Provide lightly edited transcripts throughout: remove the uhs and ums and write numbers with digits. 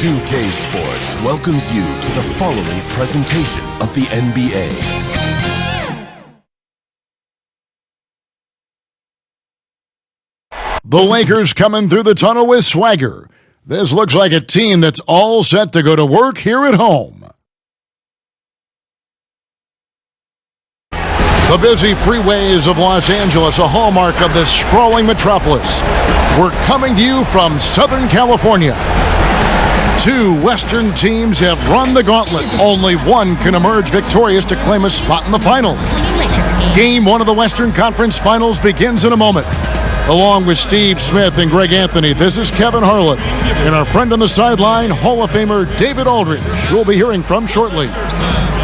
2K Sports welcomes you to the following presentation of the NBA. The Lakers coming through the tunnel with swagger. This looks like a team that's all set to go to work here at home. The busy freeways of Los Angeles, a hallmark of this sprawling metropolis. We're coming to you from Southern California. Two Western teams have run the gauntlet. Only one can emerge victorious to claim a spot in the finals. Game one of the Western Conference Finals begins in a moment. Along with Steve Smith and Greg Anthony, this is Kevin Harlan. And our friend on the sideline, Hall of Famer David Aldridge, who we'll be hearing from shortly.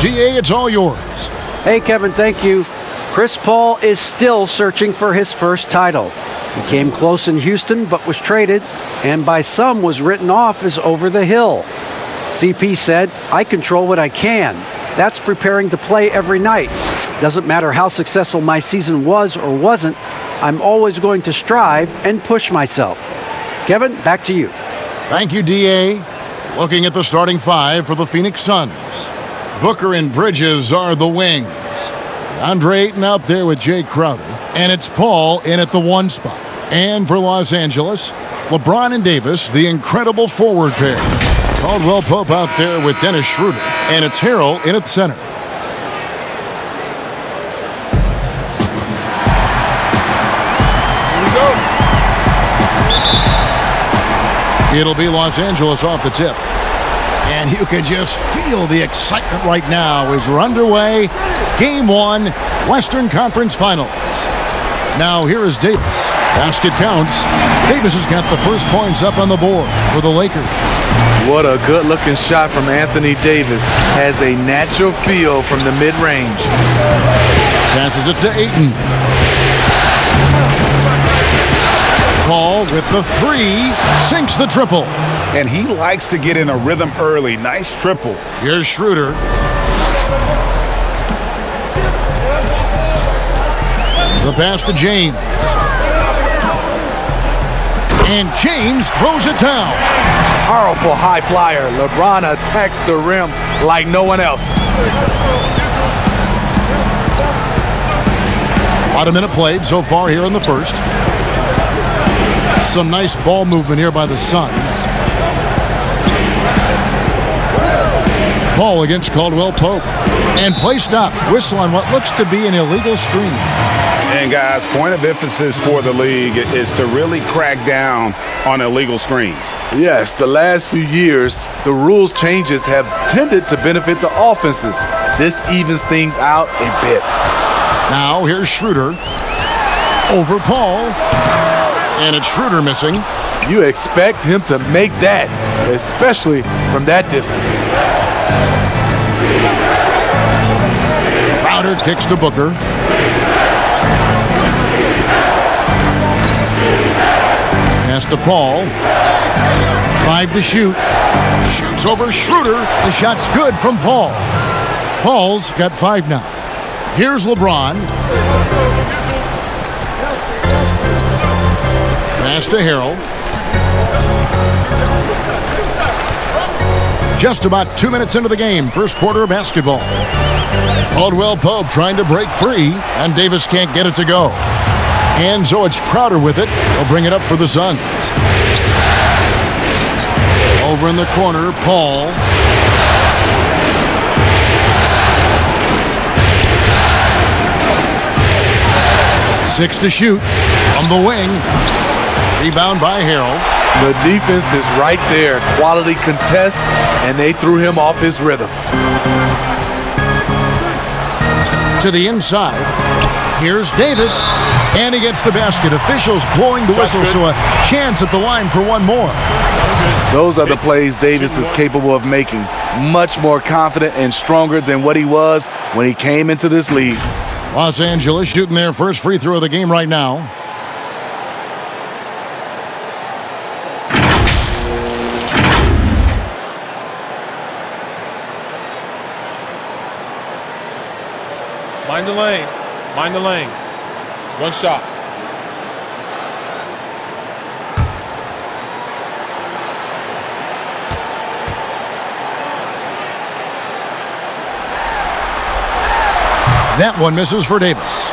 DA, it's all yours. Hey, Kevin, thank you. Chris Paul is still searching for his first title. He came close in Houston, but was traded, and by some was written off as over the hill. CP said, "I control what I can. That's preparing to play every night. Doesn't matter how successful my season was or wasn't, I'm always going to strive and push myself." Kevin, back to you. Thank you, DA. Looking at the starting five for the Phoenix Suns. Booker and Bridges are the wings. Andre Ayton out there with Jay Crowder. And it's Paul in at the one spot. And for Los Angeles, LeBron and Davis, the incredible forward pair. Caldwell Pope out there with Dennis Schroeder. And it's Harrell in at center. It'll be Los Angeles off the tip. And you can just feel the excitement right now as we're underway. Game one, Western Conference Finals. Now here is Davis. Basket counts. Davis has got the first points up on the board for the Lakers. What a good-looking shot from Anthony Davis. Has a natural feel from the mid-range. Passes it to Ayton. Paul with the three, sinks the triple. And he likes to get in a rhythm early. Nice triple. Here's Schroeder. The pass to James. And James throws it down. Powerful high flyer. LeBron attacks the rim like no one else. About a minute played so far here in the first. Some nice ball movement here by the Suns. Paul against Caldwell Pope. And play stops. Whistle on what looks to be an illegal screen. And guys, point of emphasis for the league is to really crack down on illegal screens. Yes, the last few years, the rules changes have tended to benefit the offenses. This evens things out a bit. Now here's Schroeder. Over Paul. And it's Schroeder missing. You expect him to make that, especially from that distance. Crowder kicks to Booker. Pass to Paul. 5 to shoot. Shoots over Schroeder. The shot's good from Paul. Paul's got 5 now. Here's LeBron. Pass to Harrell. Just about 2 minutes into the game, first quarter of basketball. Caldwell Pope trying to break free, and Davis can't get it to go. And so it's Crowder with it. He'll bring it up for the Suns. Over in the corner, Paul. Six to shoot from the wing. Rebound by Harrell. The defense is right there. Quality contest, and they threw him off his rhythm. To the inside. Here's Davis. And he gets the basket. Officials blowing the whistle, so a chance at the line for one more. Those are the plays Davis is capable of making. Much more confident and stronger than what he was when he came into this league. Los Angeles shooting their first free throw of the game right now. Mind the lanes. Mind the lanes. One shot. That one misses for Davis.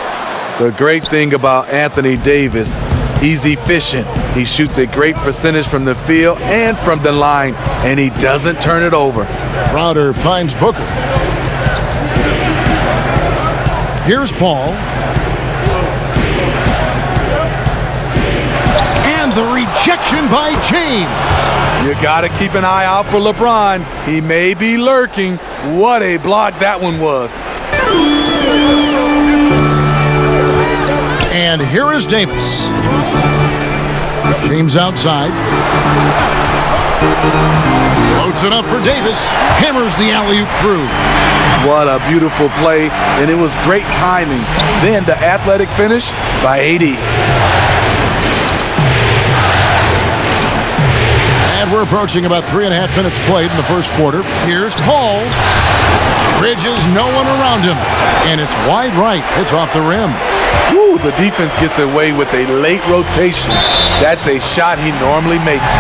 The great thing about Anthony Davis, he's efficient. He shoots a great percentage from the field and from the line, and he doesn't turn it over. Crowder finds Booker. Here's Paul. And the rejection by James. You got to keep an eye out for LeBron. He may be lurking. What a block that one was. And here is Davis. James outside. Loads it up for Davis. Hammers the alley-oop through. What a beautiful play, and it was great timing. Then the athletic finish by AD. And we're approaching about 3.5 minutes played in the first quarter. Here's Paul. Bridges, no one around him. And it's wide right. It's off the rim. Woo, the defense gets away with a late rotation. That's a shot he normally makes.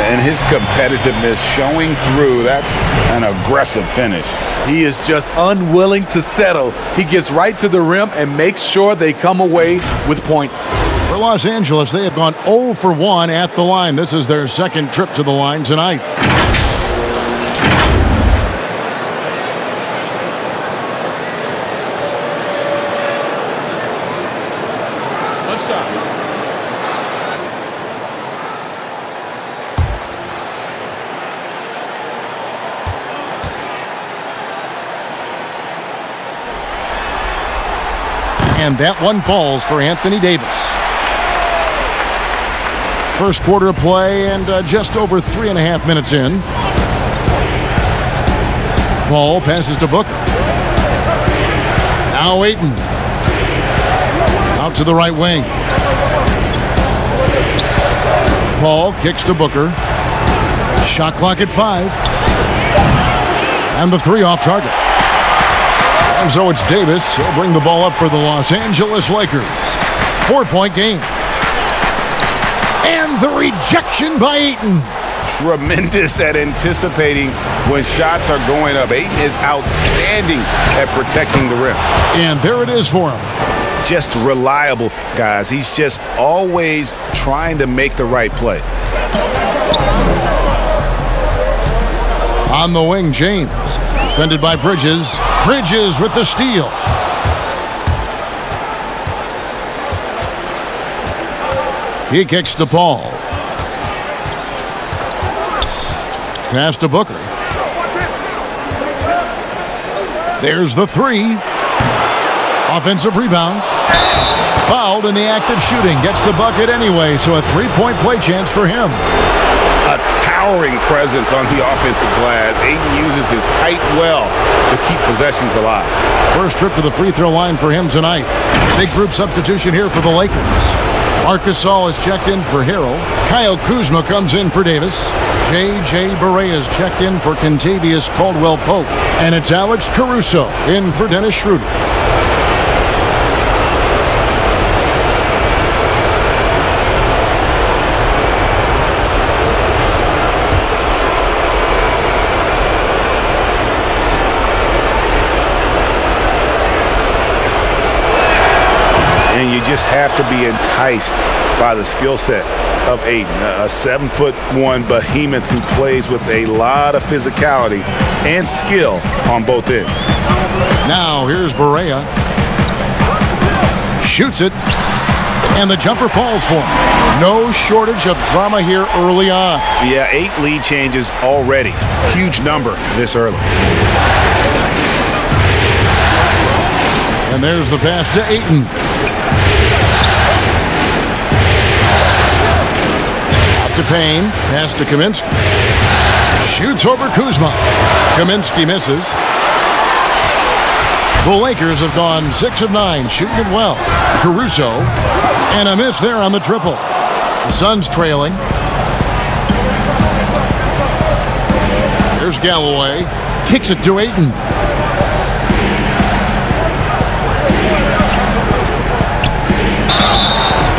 And his competitiveness showing through. That's an aggressive finish. He is just unwilling to settle. He gets right to the rim and makes sure they come away with points. For Los Angeles, they have gone 0 for 1 at the line. This is their second trip to the line tonight. Left side. And that one falls for Anthony Davis. First quarter of play and just over 3.5 minutes in. Paul passes to Booker. Now Ayton. Out to the right wing. Paul kicks to Booker. Shot clock at 5. And the 3 off target. And so it's Davis. He'll bring the ball up for the Los Angeles Lakers. 4-point game. And the rejection by Ayton. Tremendous at anticipating when shots are going up. Ayton is outstanding at protecting the rim. And there it is for him. Just reliable, guys. He's just always trying to make the right play. On the wing, James. Defended by Bridges. Bridges with the steal. He kicks to Paul. Pass to Booker. There's the 3. Offensive rebound. Fouled in the act of shooting. Gets the bucket anyway, so a 3-point play chance for him. A towering presence on the offensive glass. Ayton uses his height well to keep possessions alive. First trip to the free throw line for him tonight. Big group substitution here for the Lakers. Marc Gasol is checked in for Harrell. Kyle Kuzma comes in for Davis. J.J. Barea is checked in for Kentavious Caldwell-Pope. And it's Alex Caruso in for Dennis Schroeder. And you just have to be enticed by the skill set of Ayton, a 7'1" behemoth who plays with a lot of physicality and skill on both ends. Now here's Barea. Shoots it. And the jumper falls for him. No shortage of drama here early on. Yeah, 8 lead changes already. Huge number this early. And there's the pass to Ayton. Out to Payne. Pass to Kaminsky. Shoots over Kuzma. Kaminsky misses. The Lakers have gone 6 of 9, shooting it well. Caruso. And a miss there on the triple. The Suns trailing. Here's Galloway. Kicks it to Ayton.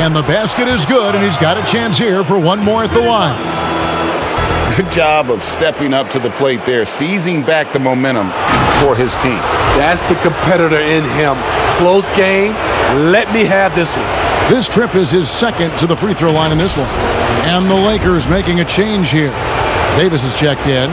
And the basket is good, and he's got a chance here for one more at the line. Good job of stepping up to the plate there, seizing back the momentum, for his team. That's the competitor in him. Close game. Let me have this one. This trip is his second to the free throw line in this one. And the Lakers making a change here. Davis is checked in.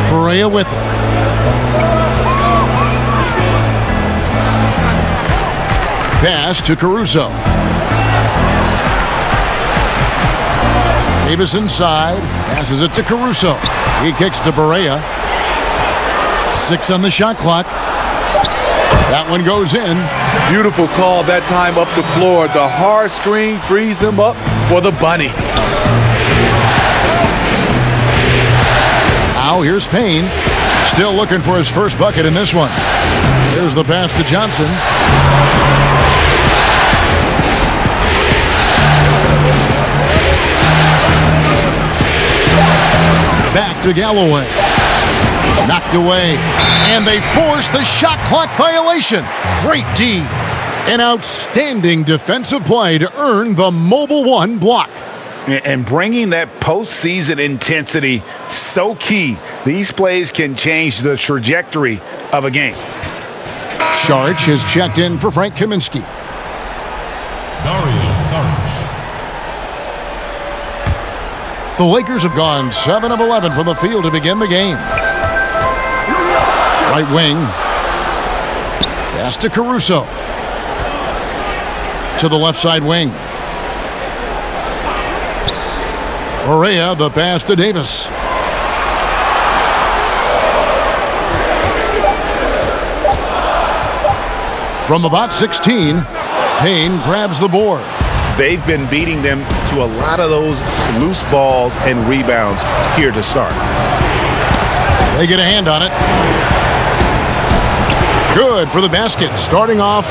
Barea with it. Pass to Caruso. Davis inside. Passes it to Caruso. He kicks to Barea. 6 on the shot clock. That one goes in. Beautiful call that time up the floor. The hard screen frees him up for the bunny. Now here's Payne. Still looking for his first bucket in this one. Here's the pass to Johnson. Back to Galloway. Knocked away. And they force the shot clock violation. Great D. An outstanding defensive play to earn the Mobile One block. And bringing that postseason intensity, so key. These plays can change the trajectory of a game. Saric is checked in for Frank Kaminsky. Dario Saric. The Lakers have gone 7 of 11 from the field to begin the game. Right wing. Pass to Caruso. To the left side wing. Barea, the pass to Davis. From about 16, Payne grabs the board. They've been beating them to a lot of those loose balls and rebounds here to start. They get a hand on it. Good for the basket. Starting off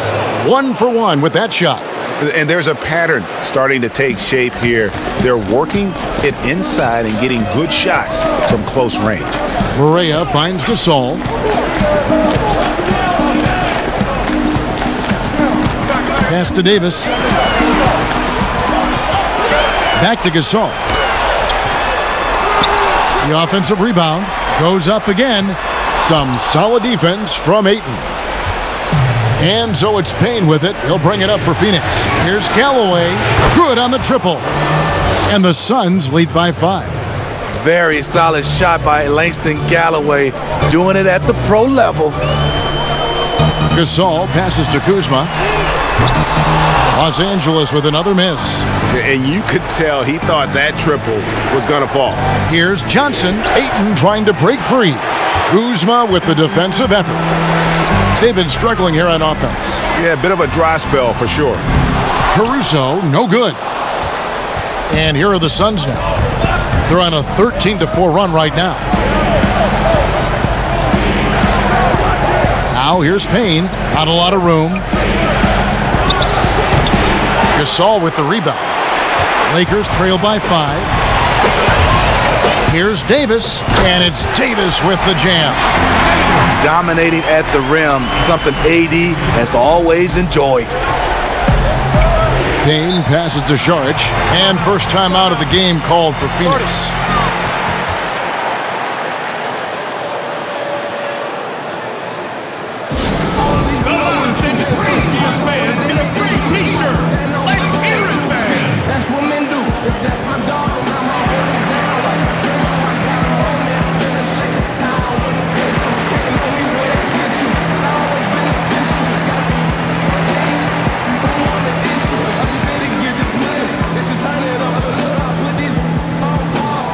1 for 1 with that shot. And there's a pattern starting to take shape here. They're working it inside and getting good shots from close range. Barea finds Gasol. Pass to Davis. Back to Gasol. The offensive rebound goes up again. Some solid defense from Ayton. And so it's Payne with it. He'll bring it up for Phoenix. Here's Galloway. Good on the triple. And the Suns lead by 5. Very solid shot by Langston Galloway. Doing it at the pro level. Gasol passes to Kuzma. Los Angeles with another miss. And you could tell he thought that triple was going to fall. Here's Johnson. Ayton trying to break free. Kuzma with the defensive effort. They've been struggling here on offense. Yeah, a bit of a dry spell for sure. Caruso, no good. And here are the Suns now. They're on a 13-4 run right now. Now here's Payne. Not a lot of room. Gasol with the rebound. Lakers trail by 5. Here's Davis, and it's Davis with the jam. Dominating at the rim, something AD has always enjoyed. Payne passes to Saric, and first time out of the game called for Phoenix.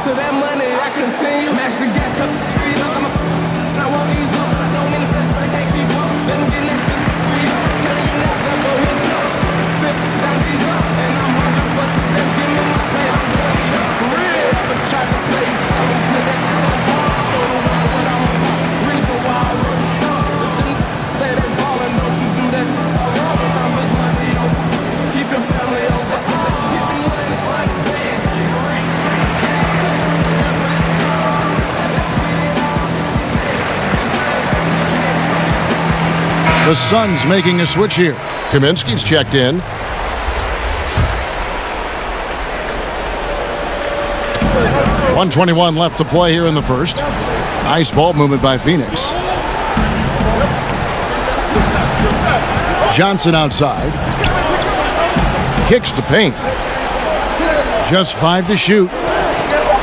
To that The Suns making a switch here. Kaminsky's checked in. .121 left to play here in the first. Nice ball movement by Phoenix. Johnson outside. Kicks to paint. Just 5 to shoot.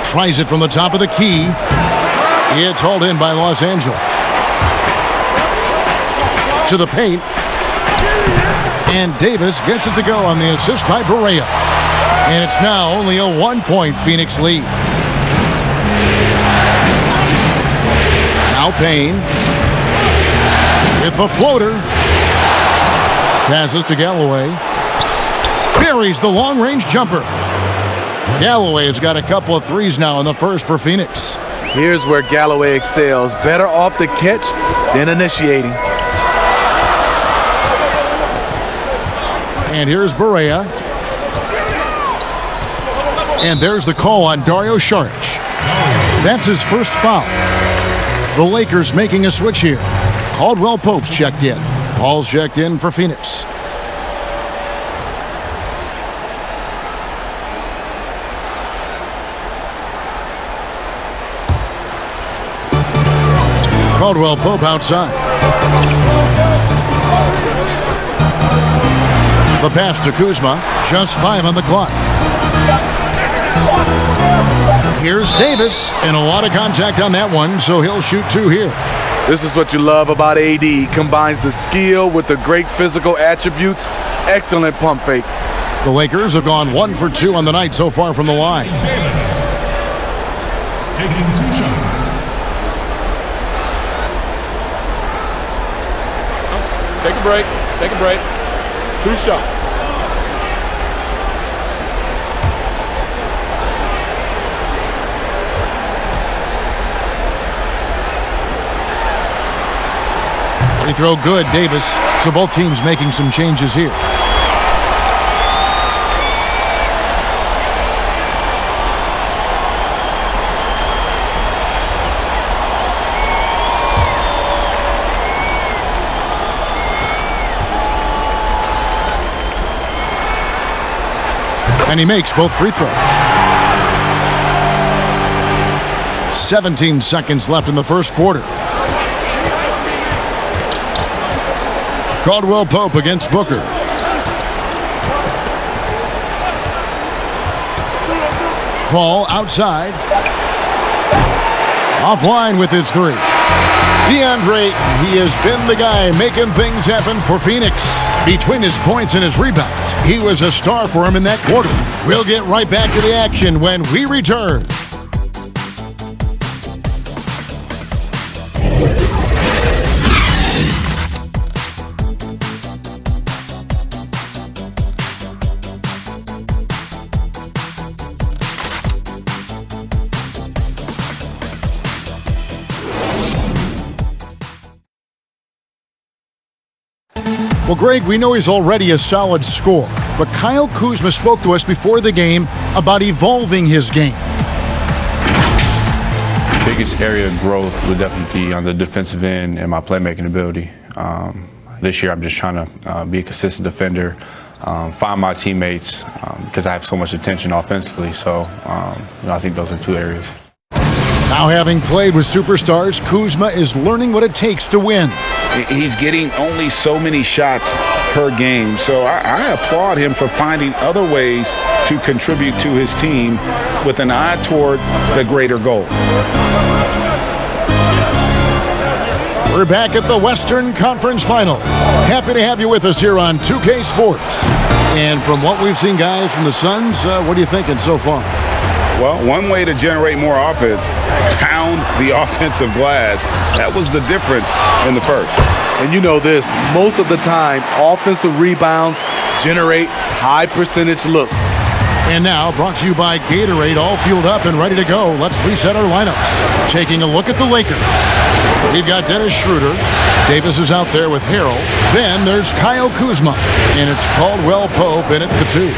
Tries it from the top of the key. It's hauled in by Los Angeles. To the paint. And Davis gets it to go on the assist by Barea. And it's now only a 1-point Phoenix lead. Now Payne. With the floater. Passes to Galloway. Buries the long-range jumper. Galloway has got a couple of threes now in the first for Phoenix. Here's where Galloway excels. Better off the catch than initiating. And here's Barea. And there's the call on Dario Saric. That's his first foul. The Lakers making a switch here. Caldwell Pope's checked in. Paul's checked in for Phoenix. Caldwell Pope outside. The pass to Kuzma. Just 5 on the clock. Here's Davis, and a lot of contact on that one, so he'll shoot 2 here. This is what you love about AD. He combines the skill with the great physical attributes. Excellent pump fake. The Lakers have gone 1 for 2 on the night so far from the line. Davis taking 2 shots. Take a break. Take a break. 2 shots. Free throw good, Davis. So both teams making some changes here. And he makes both free throws. 17 seconds left in the first quarter. Caldwell Pope against Booker. Paul outside. Offline with his 3. DeAndre, he has been the guy making things happen for Phoenix. Between his points and his rebounds, he was a star for him in that quarter. We'll get right back to the action when we return. Well, Greg, we know he's already a solid scorer, but Kyle Kuzma spoke to us before the game about evolving his game. Biggest area of growth would definitely be on the defensive end and my playmaking ability. This year, I'm just trying to be a consistent defender, find my teammates because I have so much attention offensively. So I think those are 2 areas. Now, having played with superstars, Kuzma is learning what it takes to win. He's getting only so many shots per game, so I applaud him for finding other ways to contribute to his team with an eye toward the greater goal. We're back at the Western Conference Finals. Happy to have you with us here on 2K Sports. And from what we've seen, guys, from the Suns, what are you thinking so far? Well, one way to generate more offense, pound the offensive glass. That was the difference in the first. And you know this, most of the time, offensive rebounds generate high percentage looks. And now, brought to you by Gatorade, all fueled up and ready to go. Let's reset our lineups. Taking a look at the Lakers. We've got Dennis Schroeder. Davis is out there with Harrell. Then there's Kyle Kuzma. And it's Caldwell Pope in at the 2.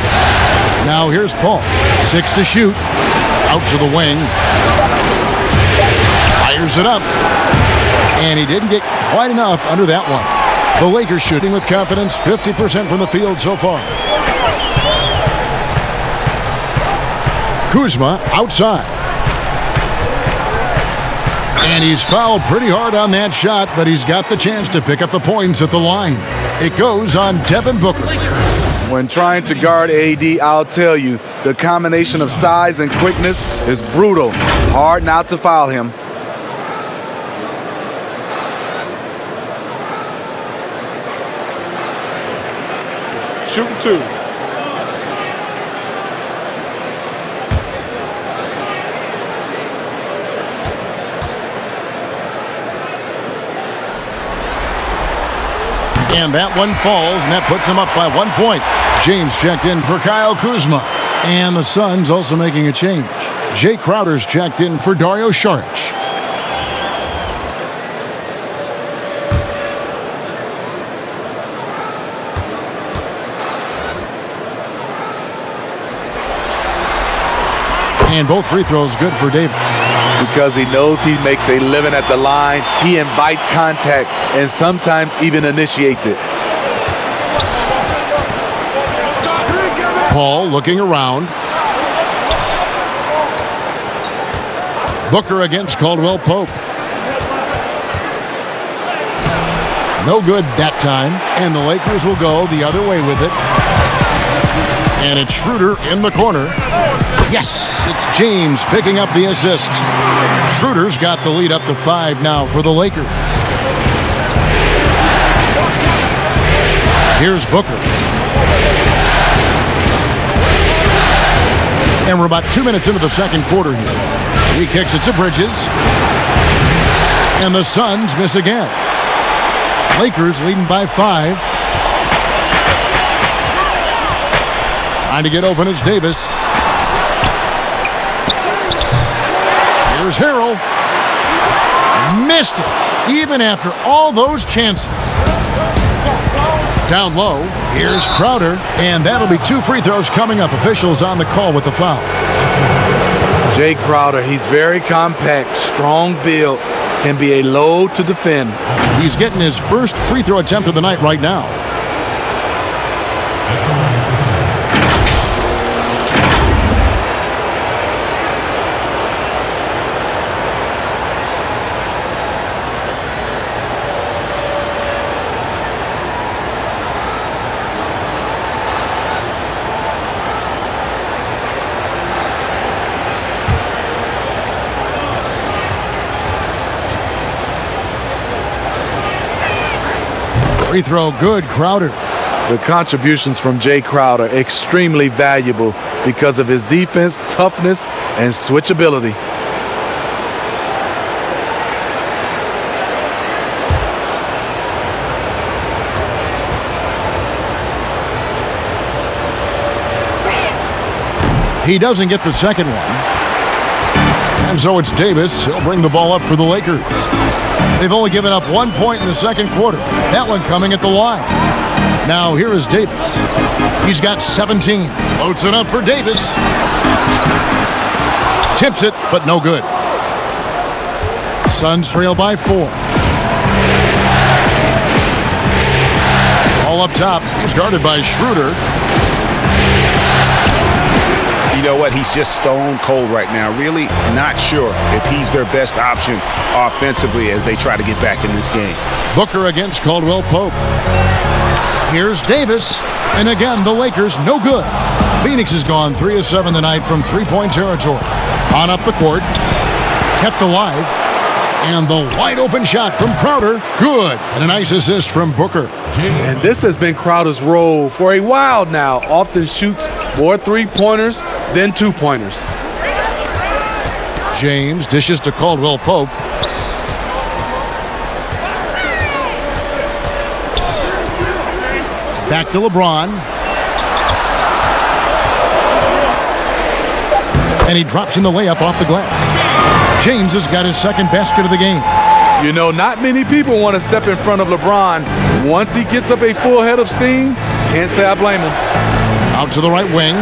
Now here's Paul. 6 to shoot. Out to the wing. Fires it up. And he didn't get quite enough under that one. The Lakers shooting with confidence, 50% from the field so far. Kuzma outside. And he's fouled pretty hard on that shot, but he's got the chance to pick up the points at the line. It goes on Devin Booker. When trying to guard AD, I'll tell you, the combination of size and quickness is brutal. Hard not to foul him. Shooting 2. And that one falls, and that puts him up by 1 point. James checked in for Kyle Kuzma. And the Suns also making a change. Jay Crowder's checked in for Dario Saric. And both free throws good for Davis. Because he knows he makes a living at the line, he invites contact and sometimes even initiates it. Paul looking around. Booker against Caldwell Pope. No good that time, and the Lakers will go the other way with it. And it's Schroeder in the corner. Yes, it's James picking up the assist. Schroeder's got the lead up to 5 now for the Lakers. Here's Booker. And we're about 2 minutes into the second quarter here. He kicks it to Bridges. And the Suns miss again. Lakers leading by 5. Trying to get open is Davis. Here's Harrell. Missed it, even after all those chances. Down low, here's Crowder, and that'll be 2 free throws coming up. Officials on the call with the foul. Jay Crowder, he's very compact, strong build, can be a load to defend. He's getting his first free throw attempt of the night right now. Free throw good, Crowder. The contributions from Jay Crowder extremely valuable because of his defense, toughness, and switchability. He doesn't get the second one. And so it's Davis. He'll bring the ball up for the Lakers. They've only given up 1 point in the second quarter. That one coming at the line. Now here is Davis. He's got 17. Loads it up for Davis. Tips it, but no good. Suns trail by 4. All up top. He's guarded by Schroeder. You know what? He's just stone cold right now. Really not sure if he's their best option offensively as they try to get back in this game. Booker against Caldwell Pope. Here's Davis. And again, the Lakers, no good. Phoenix has gone 3 of 7 tonight from three-point territory. On up the court. Kept alive. And the wide open shot from Crowder. Good. And a nice assist from Booker. And this has been Crowder's role for a while now. Often shoots more three-pointers than two-pointers. James dishes to Caldwell Pope. Back to LeBron. And he drops in the layup off the glass. James has got his second basket of the game. You know, not many people want to step in front of LeBron. Once he gets up a full head of steam, can't say I blame him. Out to the right wing.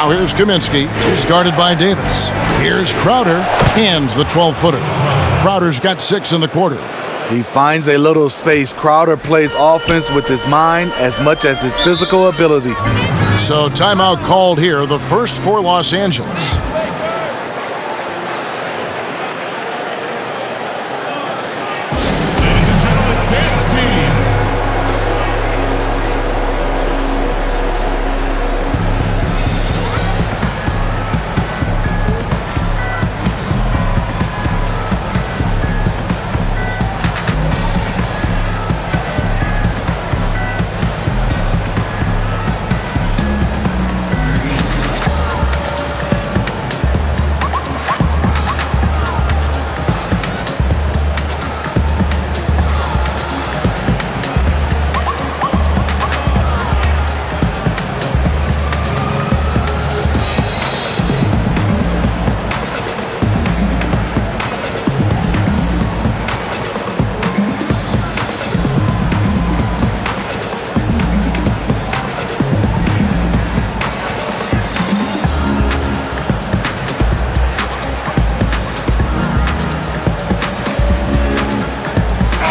Now here's Kaminsky. He's guarded by Davis. Here's Crowder. Cans the 12-footer. Crowder's got 6 in the quarter. He finds a little space. Crowder plays offense with his mind as much as his physical abilities. So timeout called here, the first for Los Angeles. Ladies and gentlemen, dance team.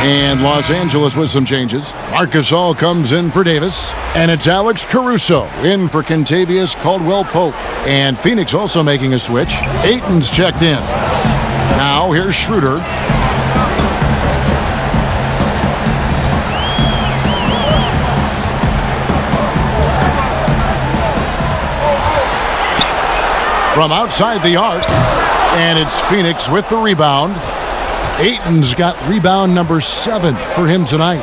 And Los Angeles with some changes. Marcus All comes in for Davis. And it's Alex Caruso in for Kentavious Caldwell-Pope. And Phoenix also making a switch. Ayton's checked in. Now here's Schroeder. From outside the arc. And it's Phoenix with the rebound. Ayton's got rebound number 7 for him tonight.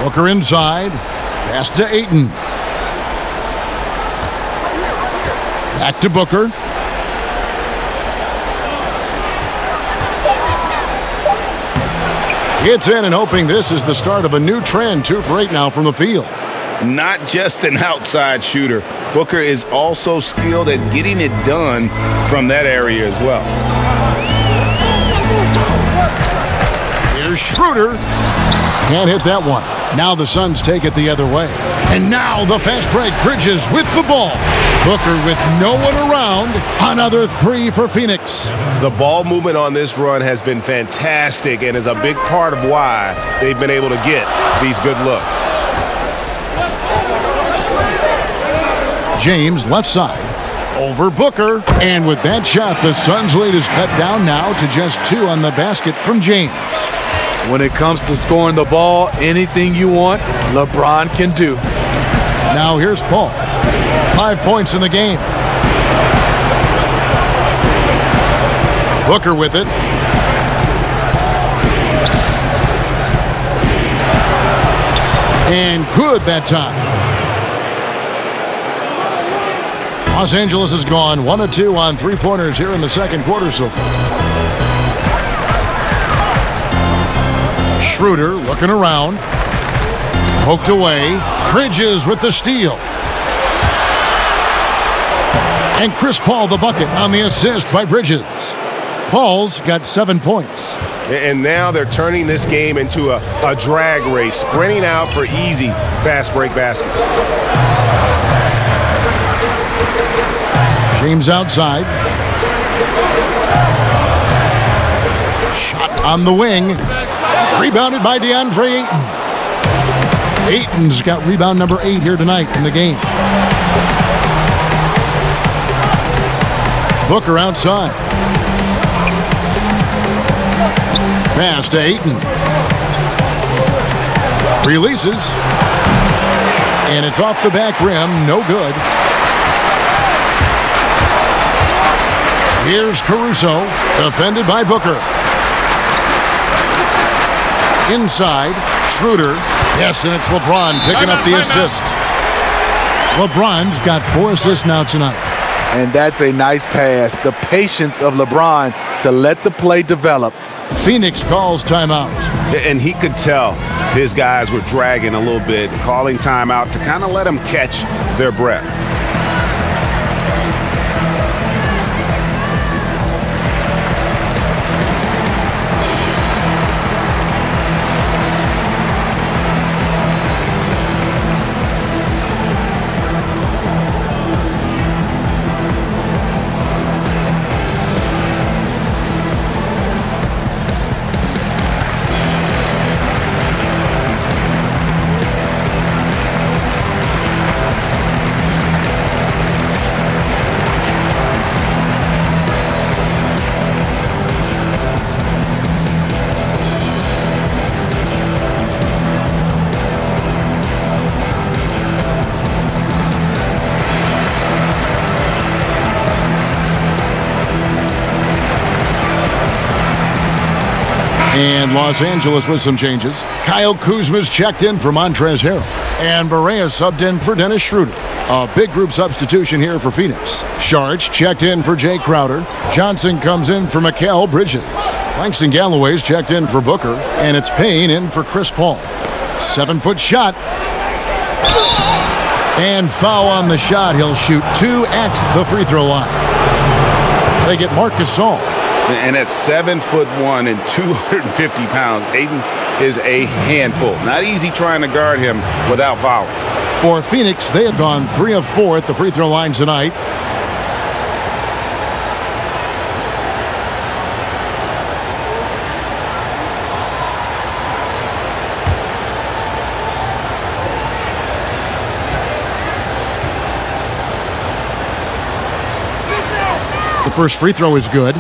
Booker inside. Pass to Ayton. Back to Booker. Gets in and hoping this is the start of a new trend. 2 for 8 now from the field. Not just an outside shooter. Booker is also skilled at getting it done from that area as well. Here's Schroeder. Can't hit that one. Now the Suns take it the other way. And now the fast break. Bridges with the ball. Booker with no one around. Another 3 for Phoenix. The ball movement on this run has been fantastic and is a big part of why they've been able to get these good looks. James left side over Booker, and with that shot the Suns lead is cut down now to just 2 on the basket from James. When it comes to scoring the ball, anything you want, LeBron can do. Now here's Paul. 5 points in the game. Booker with it. And good that time. Los Angeles has gone 1 of 2 on 3-pointers here in the second quarter so far. Schroeder looking around. Poked away. Bridges with the steal. And Chris Paul the bucket on the assist by Bridges. Paul's got 7 points. And now they're turning this game into a drag race, sprinting out for easy fast break baskets. James outside. Shot on the wing. Rebounded by DeAndre Ayton. Ayton's got rebound number 8 here tonight in the game. Booker outside. Pass to Ayton. Releases. And it's off the back rim. No good. Here's Caruso, defended by Booker. Inside, Schroeder. Yes, and it's LeBron picking up the assist. LeBron's got 4 assists now tonight. And that's a nice pass. The patience of LeBron to let the play develop. Phoenix calls timeout. And he could tell his guys were dragging a little bit, calling timeout to kind of let them catch their breath. And Los Angeles with some changes. Kyle Kuzma's checked in for Montrezl Harrell. And Barea subbed in for Dennis Schroeder. A big group substitution here for Phoenix. Sharch checked in for Jay Crowder. Johnson comes in for Mikal Bridges. Langston Galloway's checked in for Booker. And it's Payne in for Chris Paul. 7-foot shot. And foul on the shot. He'll shoot 2 at the free throw line. They get Marc Gasol. And at 7'1" and 250 pounds, Ayton is a handful. Not easy trying to guard him without fouling. For Phoenix, they have gone 3 of 4 at the free throw line tonight. The first free throw is good.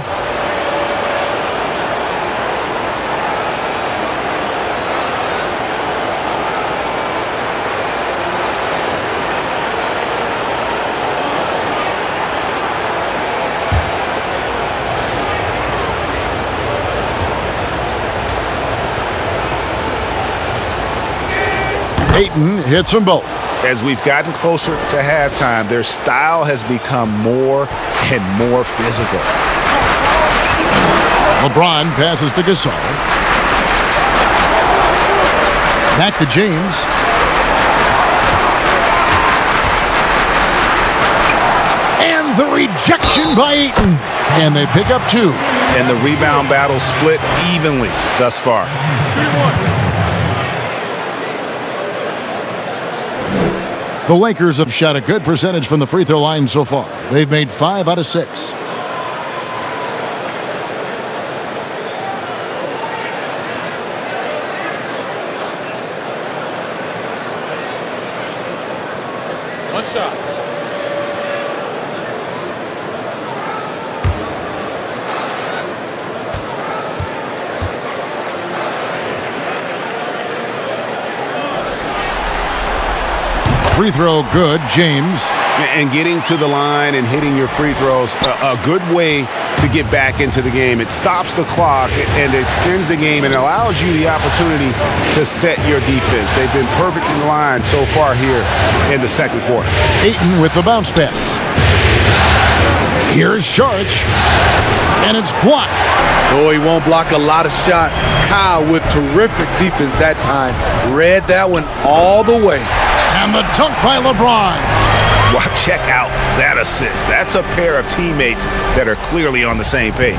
Ayton hits them both. As we've gotten closer to halftime, their style has become more and more physical. LeBron passes to Gasol. Back to James. And the rejection by Ayton. And they pick up 2. And the rebound battle split evenly thus far. The Lakers have shot a good percentage from the free throw line so far. They've made 5 out of 6. One shot. Free throw good, James. And getting to the line and hitting your free throws, a good way to get back into the game. It stops the clock and extends the game and allows you the opportunity to set your defense. They've been perfect in the line so far here in the second quarter. Ayton with the bounce pass. Here's Sharch. And it's blocked. Oh, he won't block a lot of shots. Kyle with terrific defense that time. Read that one all the way. And the dunk by LeBron. Well, check out that assist. That's a pair of teammates that are clearly on the same page.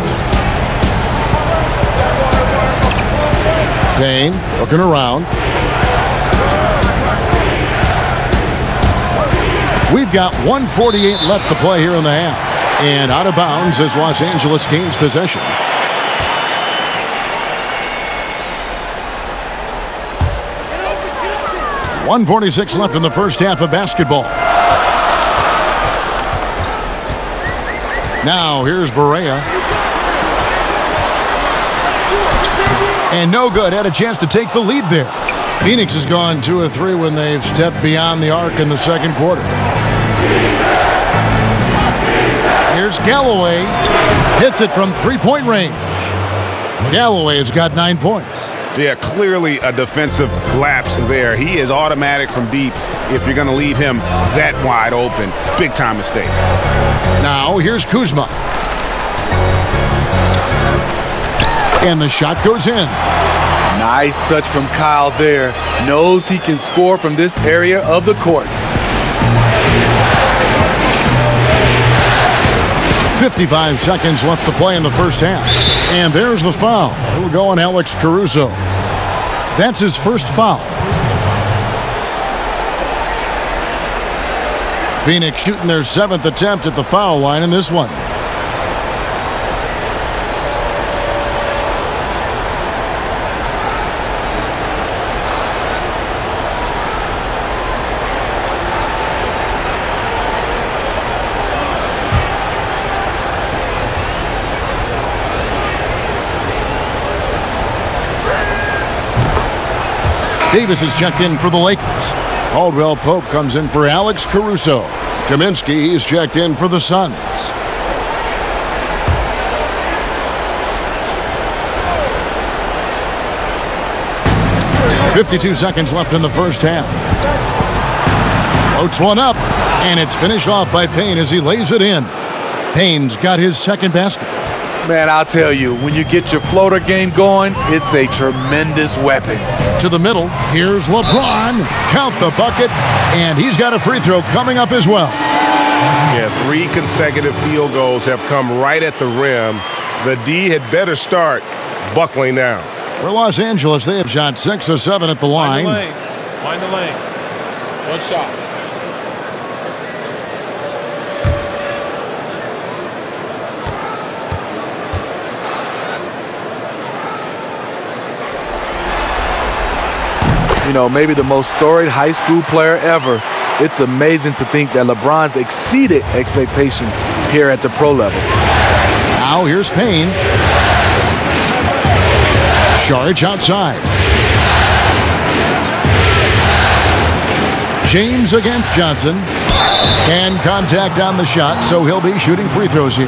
Payne looking around. We've got 1:48 left to play here in the half. And out of bounds as Los Angeles gains possession. .146 left in the first half of basketball. Now here's Barea. And no good. Had a chance to take the lead there. Phoenix has gone 2 of 3 when they've stepped beyond the arc in the second quarter. Here's Galloway. Hits it from 3-point range. Galloway has got 9 points. Yeah, clearly a defensive lapse there. He is automatic from deep if you're going to leave him that wide open. Big time mistake. Now here's Kuzma. And the shot goes in. Nice touch from Kyle there. Knows he can score from this area of the court. 55 seconds left to play in the first half. And there's the foul. It'll go on Alex Caruso. That's his first foul. Phoenix shooting their 7th attempt at the foul line in this one. Davis is checked in for the Lakers. Caldwell Pope comes in for Alex Caruso. Kaminsky is checked in for the Suns. 52 seconds left in the first half. Floats one up, and it's finished off by Payne as he lays it in. Payne's got his second basket. Man, I'll tell you, when you get your floater game going, it's a tremendous weapon. To the middle, here's LeBron. Count the bucket, and he's got a free throw coming up as well. Yeah, 3 consecutive field goals have come right at the rim. The D had better start buckling down. For Los Angeles, they have shot 6 of 7 at the line. Mind the lanes. One shot. You know, maybe the most storied high school player ever. It's amazing to think that LeBron's exceeded expectation here at the pro level. Now here's Payne. Charge outside. James against Johnson. And contact on the shot, so he'll be shooting free throws here.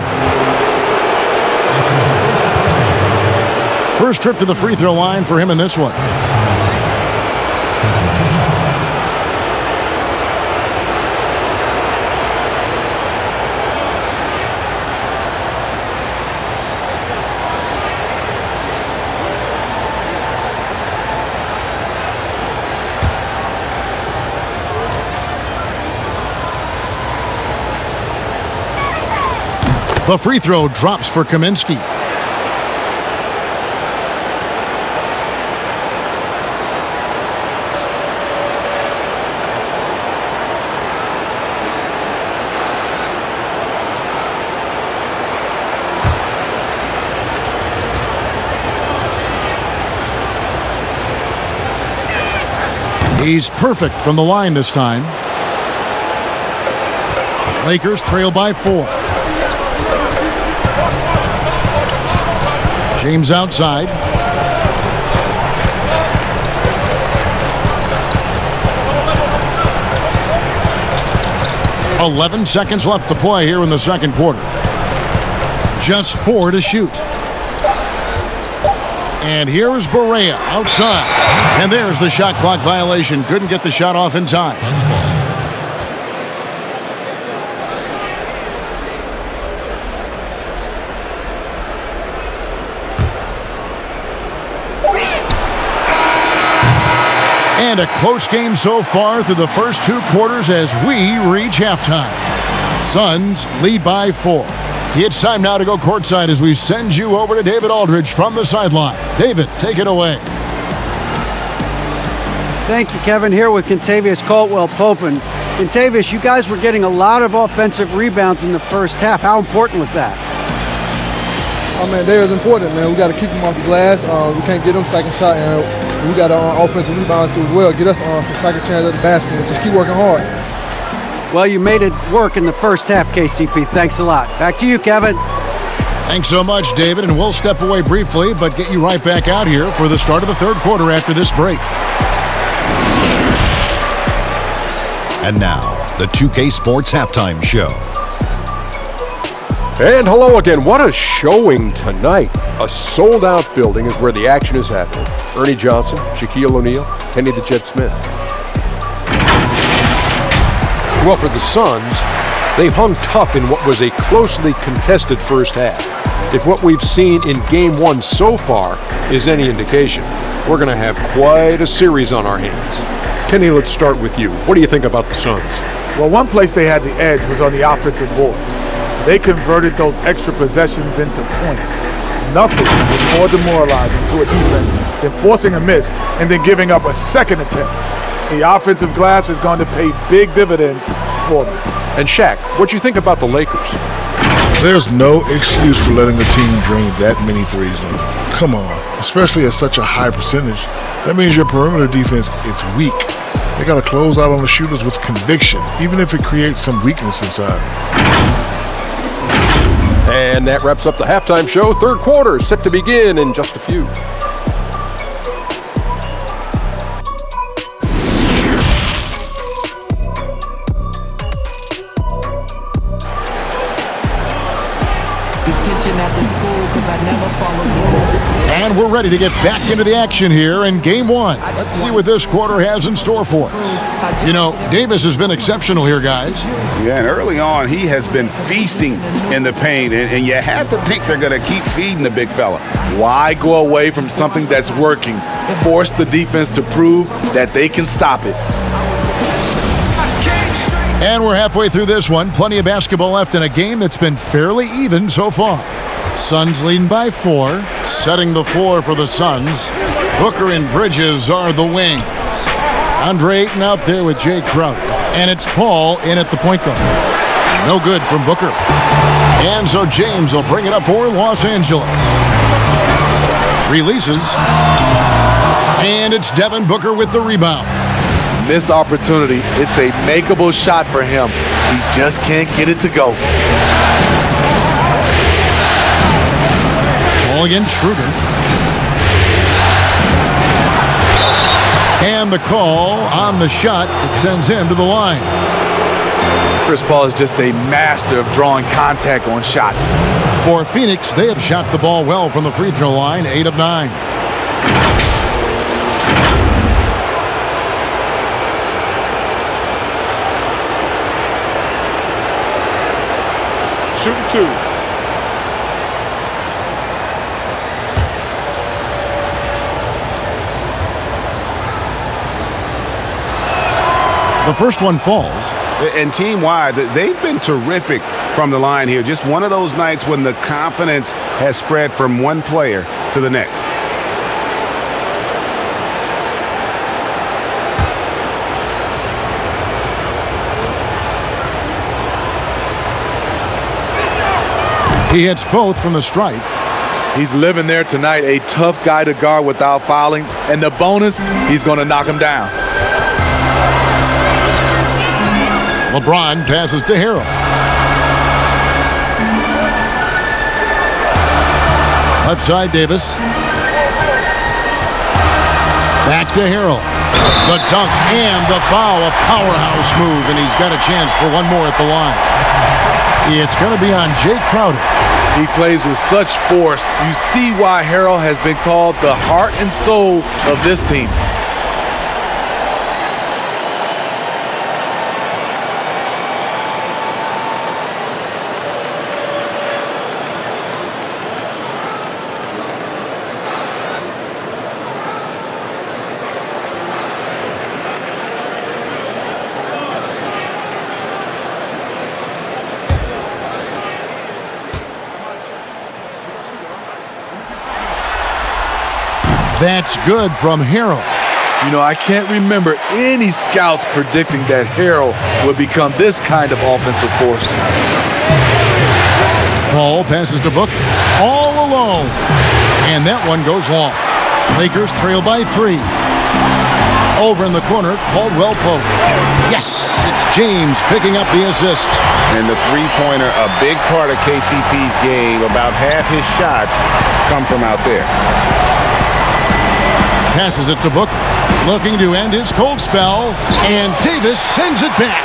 First trip to the free throw line for him in this one. The free throw drops for Kaminsky. He's perfect from the line this time. Lakers trail by 4. James outside. "11 seconds left to play here in the second quarter. Just 4 to shoot. And here's Barea outside. And there's the shot clock violation. Couldn't get the shot off in time. And a close game so far through the first 2 quarters as we reach halftime. Suns lead by 4. It's time now to go courtside as we send you over to David Aldridge from the sideline. David, take it away. Thank you, Kevin. Here with Kentavious Caldwell-Pope. Kentavious, you guys were getting a lot of offensive rebounds in the first half. How important was that? Oh, man, that is important, man. We got to keep them off the glass. We can't get them second shot, and we got our offensive rebound too as well. Get us some second chance at the basket and just keep working hard. Well, you made it work in the first half, KCP. Thanks a lot. Back to you, Kevin. Thanks so much, David, and we'll step away briefly, but get you right back out here for the start of the third quarter after this break. And now, the 2K Sports Halftime Show. And hello again. What a showing tonight. A sold-out building is where the action is happening. Ernie Johnson, Shaquille O'Neal, Kenny the Jet Smith. Well, for the Suns, they hung tough in what was a closely contested first half. If what we've seen in Game 1 so far is any indication, we're going to have quite a series on our hands. Kenny, let's start with you. What do you think about the Suns? Well, one place they had the edge was on the offensive board. They converted those extra possessions into points. Nothing was more demoralizing to a defense than forcing a miss and then giving up a second attempt. The offensive glass is going to pay big dividends for them. And Shaq, what do you think about the Lakers? There's no excuse for letting a team drain that many threes. Come on, especially at such a high percentage. That means your perimeter defense is weak. They got to close out on the shooters with conviction, even if it creates some weakness inside. And that wraps up the halftime show. Third quarter set to begin in just a few. Detention at the school because I never followed rules. And we're ready to get back into the action here in game one. Let's see what this quarter has in store for us. You know, Davis has been exceptional here, guys. Yeah, and early on, he has been feasting in the paint, and you have to think they're going to keep feeding the big fella. Why go away from something that's working? Force the defense to prove that they can stop it. And we're halfway through this one. Plenty of basketball left in a game that's been fairly even so far. Suns leading by 4. Setting the floor for the Suns. Booker and Bridges are the wings. Andre Ayton out there with Jay Crowder. And it's Paul in at the point guard. No good from Booker. And so James will bring it up for Los Angeles. Releases. And it's Devin Booker with the rebound. Missed opportunity. It's a makeable shot for him. He just can't get it to go. Ball against Schroeder. And the call on the shot that sends him to the line. Chris Paul is just a master of drawing contact on shots. For Phoenix, they have shot the ball well from the free throw line, 8 of 9. Shooting 2. The first one falls. And team-wide, they've been terrific from the line here. Just one of those nights when the confidence has spread from one player to the next. He hits both from the stripe. He's living there tonight, a tough guy to guard without fouling. And the bonus, he's going to knock him down. LeBron passes to Harrell. Left side, Davis. Back to Harrell. The dunk and the foul, a powerhouse move, and he's got a chance for one more at the line. It's going to be on Jay Crowder. He plays with such force. You see why Harrell has been called the heart and soul of this team. That's good from Harrell. You know, I can't remember any scouts predicting that Harrell would become this kind of offensive force. Paul passes to Booker. All alone. And that one goes long. Lakers trail by 3. Over in the corner, Caldwell Pope. Yes, it's James picking up the assist. And the three-pointer, a big part of KCP's game. About half his shots come from out there. Passes it to Booker. Looking to end his cold spell. And Davis sends it back.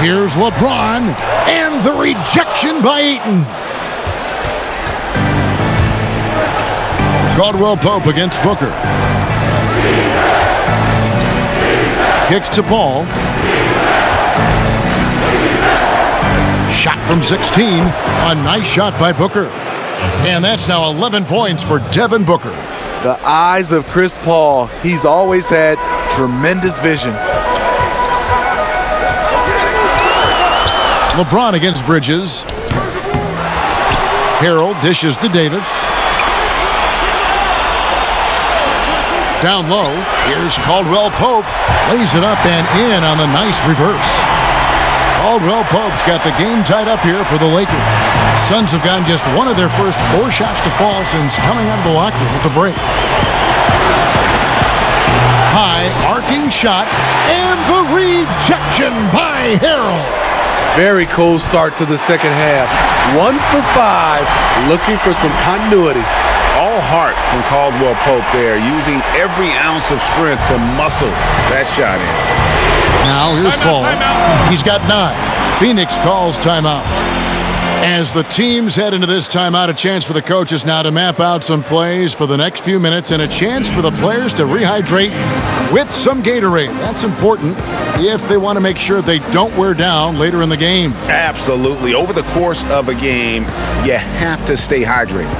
Here's LeBron. And the rejection by Ayton. Caldwell Pope against Booker. Kicks to Paul. Shot from 16. A nice shot by Booker. And that's now 11 points for Devin Booker. The eyes of Chris Paul. He's always had tremendous vision. LeBron against Bridges. Harrell dishes to Davis. Down low, here's Caldwell Pope. Lays it up and in on the nice reverse. Caldwell Pope's got the game tied up here for the Lakers. Suns have gotten just one of their first 4 shots to fall since coming out of the locker room with the break. High, arcing shot, and the rejection by Harrell. Very cold start to the second half. 1 for 5, looking for some continuity. All heart from Caldwell Pope there, using every ounce of strength to muscle that shot in. Now here's Paul. He's got 9. Phoenix calls timeout. As the teams head into this timeout, a chance for the coaches now to map out some plays for the next few minutes and a chance for the players to rehydrate with some Gatorade. That's important if they want to make sure they don't wear down later in the game. Absolutely. Over the course of a game, you have to stay hydrated.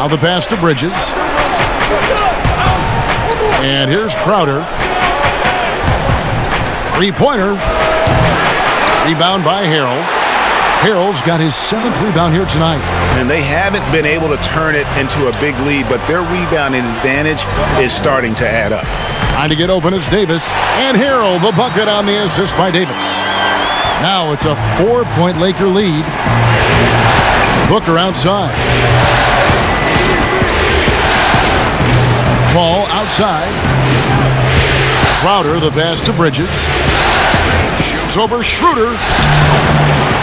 The pass to Bridges. And here's Crowder. Three-pointer. Rebound by Harrell. Harrell's got his 7th rebound here tonight. And they haven't been able to turn it into a big lead, but their rebounding advantage is starting to add up. Trying to get open is Davis. And Harrell, the bucket on the assist by Davis. Now it's a 4-point Laker lead. Booker outside. Ball outside. Crowder, the pass to Bridges. Shoots over Schroeder.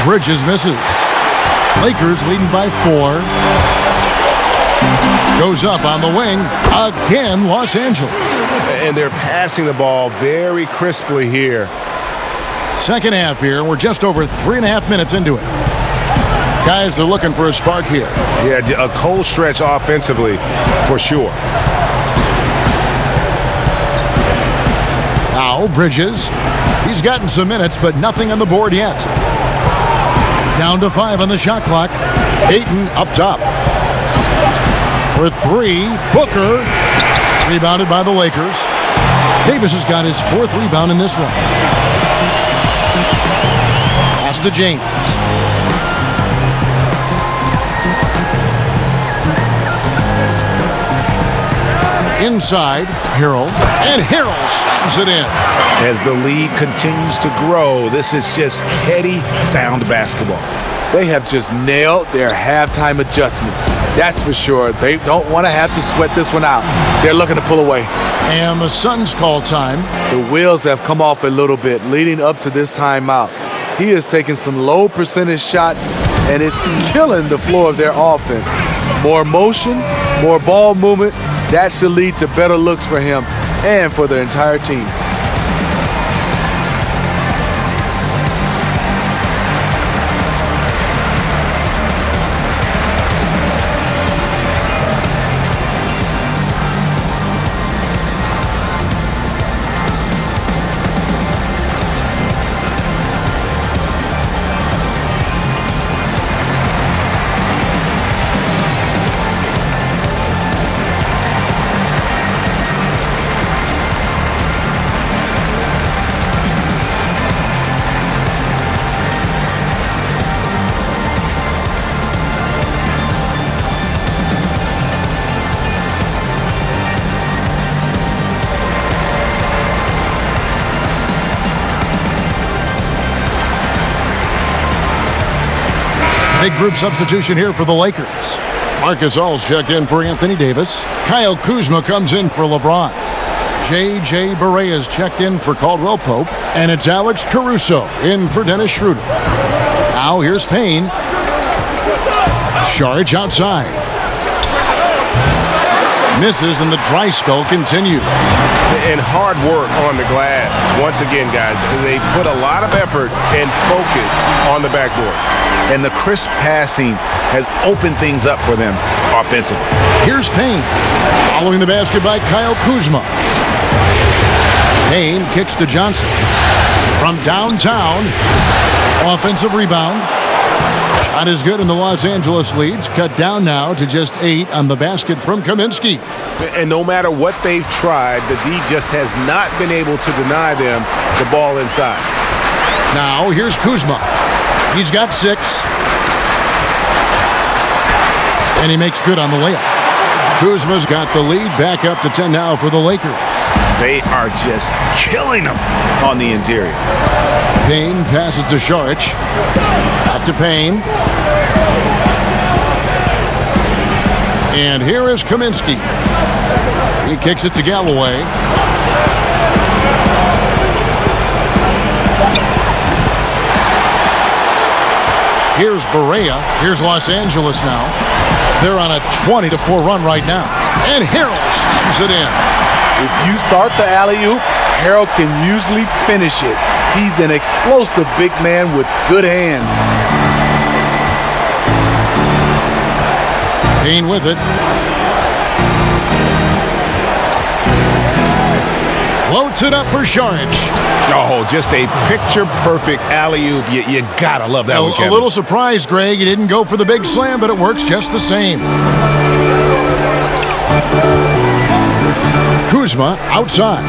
Bridges misses. Lakers leading by 4. Goes up on the wing. Again, Los Angeles. And they're passing the ball very crisply here. Second half here. We're just over 3.5 minutes into it. Guys are looking for a spark here. Yeah, a cold stretch offensively for sure. Now Bridges. He's gotten some minutes, but nothing on the board yet. Down to 5 on the shot clock. Ayton up top. For 3, Booker. Rebounded by the Lakers. Davis has got his 4th rebound in this one. Pass to James. Inside, Harrell. And Harrell slams it in. As the lead continues to grow, this is just heady, sound basketball. They have just nailed their halftime adjustments. That's for sure. They don't want to have to sweat this one out. They're looking to pull away. And the Suns call time. The wheels have come off a little bit leading up to this timeout. He is taking some low percentage shots, and it's killing the flow of their offense. More motion, more ball movement. That should lead to better looks for him and for the entire team. Big group substitution here for the Lakers. Marcus All's checked in for Anthony Davis. Kyle Kuzma comes in for LeBron. J.J. Barea's checked in for Caldwell Pope. And it's Alex Caruso in for Dennis Schroeder. Now here's Payne. Saric outside. Misses and the dry spell continues. And hard work on the glass. Once again, guys, they put a lot of effort and focus on the backboard. And the crisp passing has opened things up for them offensively. Here's Payne. Following the basket by Kyle Kuzma. Payne kicks to Johnson. From downtown, offensive rebound. Shot is good, and the Los Angeles leads cut down now to just 8 on the basket from Kaminsky. And no matter what they've tried, the D just has not been able to deny them the ball inside. Now here's Kuzma. He's got 6. And he makes good on the layup. Kuzma's got the lead, back up to 10 now for the Lakers. They are just killing them on the interior. Payne passes to Šarić. Back to Payne. And here is Kaminsky. He kicks it to Galloway. Here's Barea. Here's Los Angeles now. They're on a 20-4 run right now. And Harrell slams it in. If you start the alley-oop, Harrell can usually finish it. He's an explosive big man with good hands. Payne with it. Floats it up for Šarić. Oh, just a picture-perfect alley-oop. You gotta love that one, Kevin. A little surprised, Greg. He didn't go for the big slam, but it works just the same. Kuzma outside.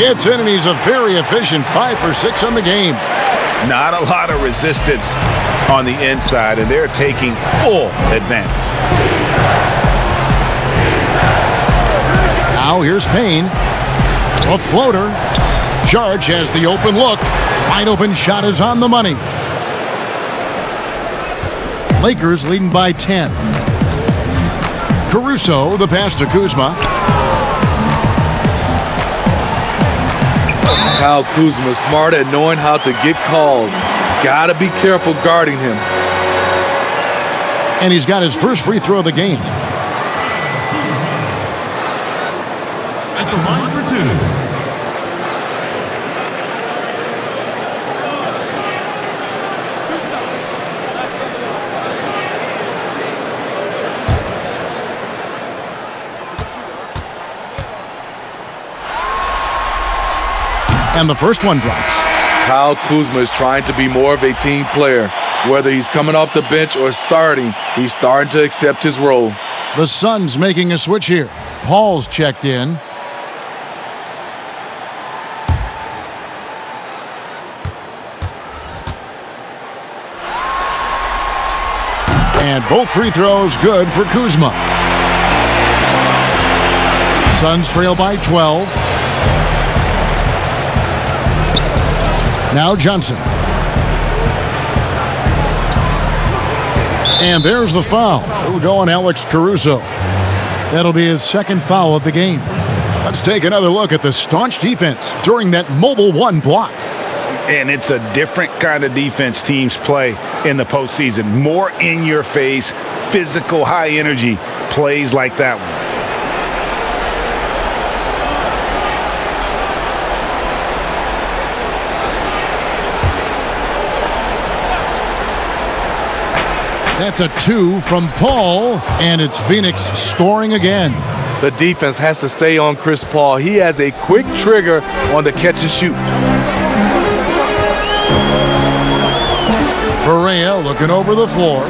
It's in, and he's a very efficient 5 for 6 on the game. Not a lot of resistance on the inside, and they're taking full advantage. Now here's Payne. A floater. Šarić has the open look. Wide open shot is on the money. Lakers leading by 10. Caruso, the pass to Kuzma. Kyle Kuzma, smart at knowing how to get calls. Gotta be careful guarding him. And he's got his first free throw of the game. At the line for 2. And the first one drops. Kyle Kuzma is trying to be more of a team player. Whether he's coming off the bench or starting, he's starting to accept his role. The Suns making a switch here. Paul's checked in. And both free throws good for Kuzma. Suns trail by 12. Now Johnson. And there's the foul. It'll go on Alex Caruso. That'll be his second foul of the game. Let's take another look at the staunch defense during that mobile 1 block. And it's a different kind of defense teams play in the postseason. More in your face, physical, high energy plays like that one. That's a 2 from Paul, and it's Phoenix scoring again. The defense has to stay on Chris Paul. He has a quick trigger on the catch and shoot. Barea looking over the floor.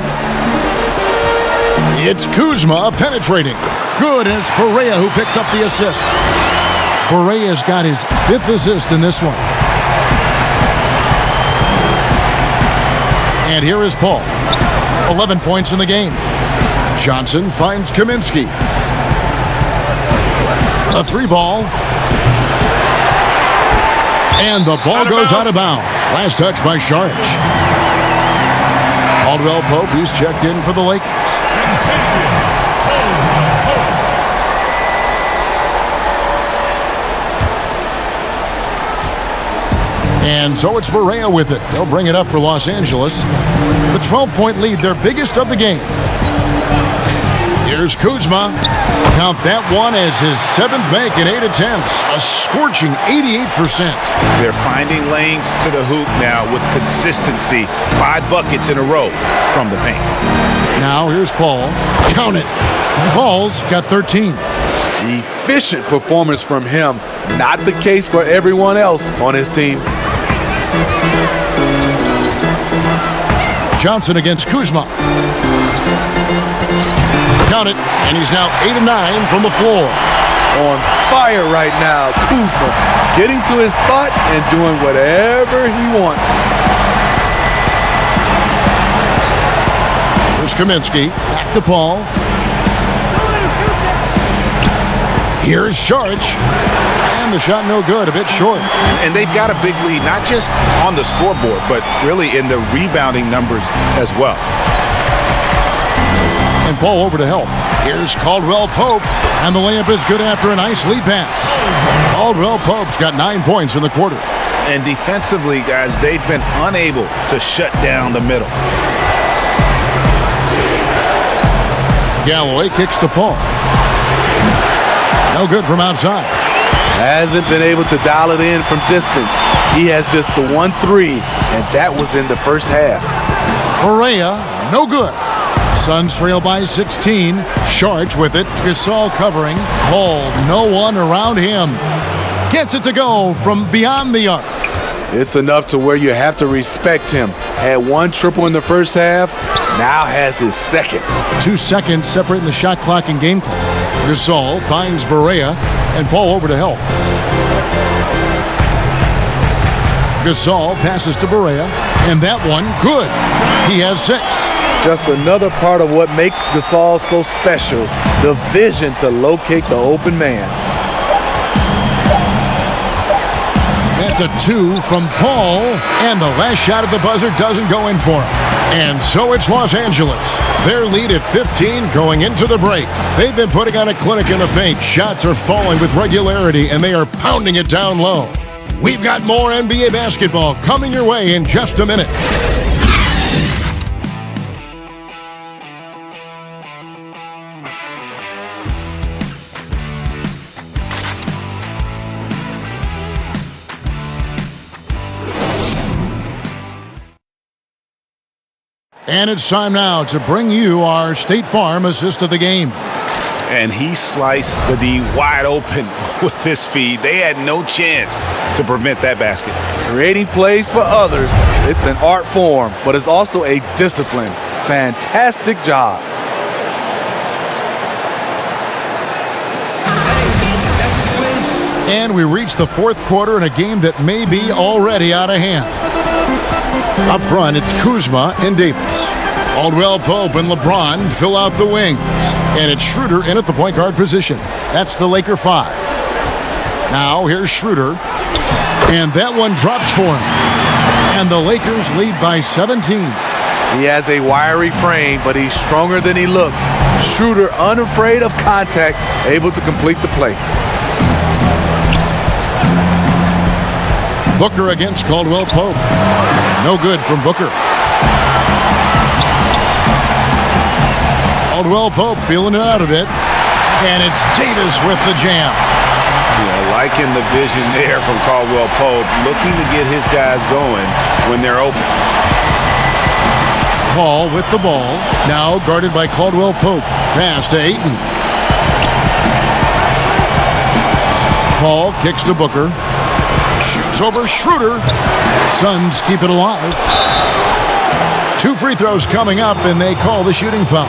It's Kuzma penetrating. Good, and it's Barea who picks up the assist. Barea's got his 5th assist in this one. And here is Paul. 11 points in the game. Johnson finds Kaminsky. A 3 ball. And the ball goes out of bounds. Last touch by Šarić. Caldwell Pope, who's checked in for the Lakers. And so it's Barea with it. They'll bring it up for Los Angeles. The 12-point lead, their biggest of the game. Here's Kuzma. Count that one as his 7th make in 8 attempts. A scorching 88%. They're finding lanes to the hoop now with consistency. 5 buckets in a row from the paint. Now here's Paul. Count it. Paul's got 13. Efficient performance from him. Not the case for everyone else on his team. Johnson against Kuzma. Count it, and he's now 8 of 9 from the floor. On fire right now, Kuzma getting to his spots and doing whatever he wants. Here's Kaminsky, back to Paul. Here's Sharch, and the shot no good, a bit short. And they've got a big lead, not just on the scoreboard, but really in the rebounding numbers as well. And Paul over to help. Here's Caldwell Pope, and the layup is good after a nice lead pass. Caldwell Pope's got 9 points in the quarter. And defensively, guys, they've been unable to shut down the middle. Galloway kicks to Paul. No good from outside. Hasn't been able to dial it in from distance. He has just the 1-3, and that was in the first half. Correa, no good. Suns trail by 16. Sharch with it. Gasol covering. Paul, no one around him. Gets it to go from beyond the arc. It's enough to where you have to respect him. Had 1 triple in the first half, now has his 2nd. 2 seconds separating the shot clock and game clock. Gasol finds Barea, and Paul over to help. Gasol passes to Barea, and that one, good. He has 6. Just another part of what makes Gasol so special, the vision to locate the open man. That's a 2 from Paul, and the last shot at the buzzer doesn't go in for him. And so it's Los Angeles. Their lead at 15 going into the break. They've been putting on a clinic in the paint. Shots are falling with regularity, and they are pounding it down low. We've got more NBA basketball coming your way in just a minute. And it's time now to bring you our State Farm assist of the game. And he sliced the D wide open with this feed. They had no chance to prevent that basket. Creating plays for others, it's an art form, but it's also a discipline. Fantastic job. And we reach the 4th quarter in a game that may be already out of hand. Up front, it's Kuzma and Davis. Caldwell Pope and LeBron fill out the wings. And it's Schroeder in at the point guard position. That's the Laker 5. Now here's Schroeder. And that one drops for him. And the Lakers lead by 17. He has a wiry frame, but he's stronger than he looks. Schroeder, unafraid of contact, able to complete the play. Booker against Caldwell Pope. No good from Booker. Caldwell Pope feeling it out a bit. And it's Davis with the jam. Yeah, liking the vision there from Caldwell Pope, looking to get his guys going when they're open. Paul with the ball. Now guarded by Caldwell Pope. Pass to Ayton. Paul kicks to Booker. Shoots over Schroeder. Suns keep it alive. 2 free throws coming up, and they call the shooting foul.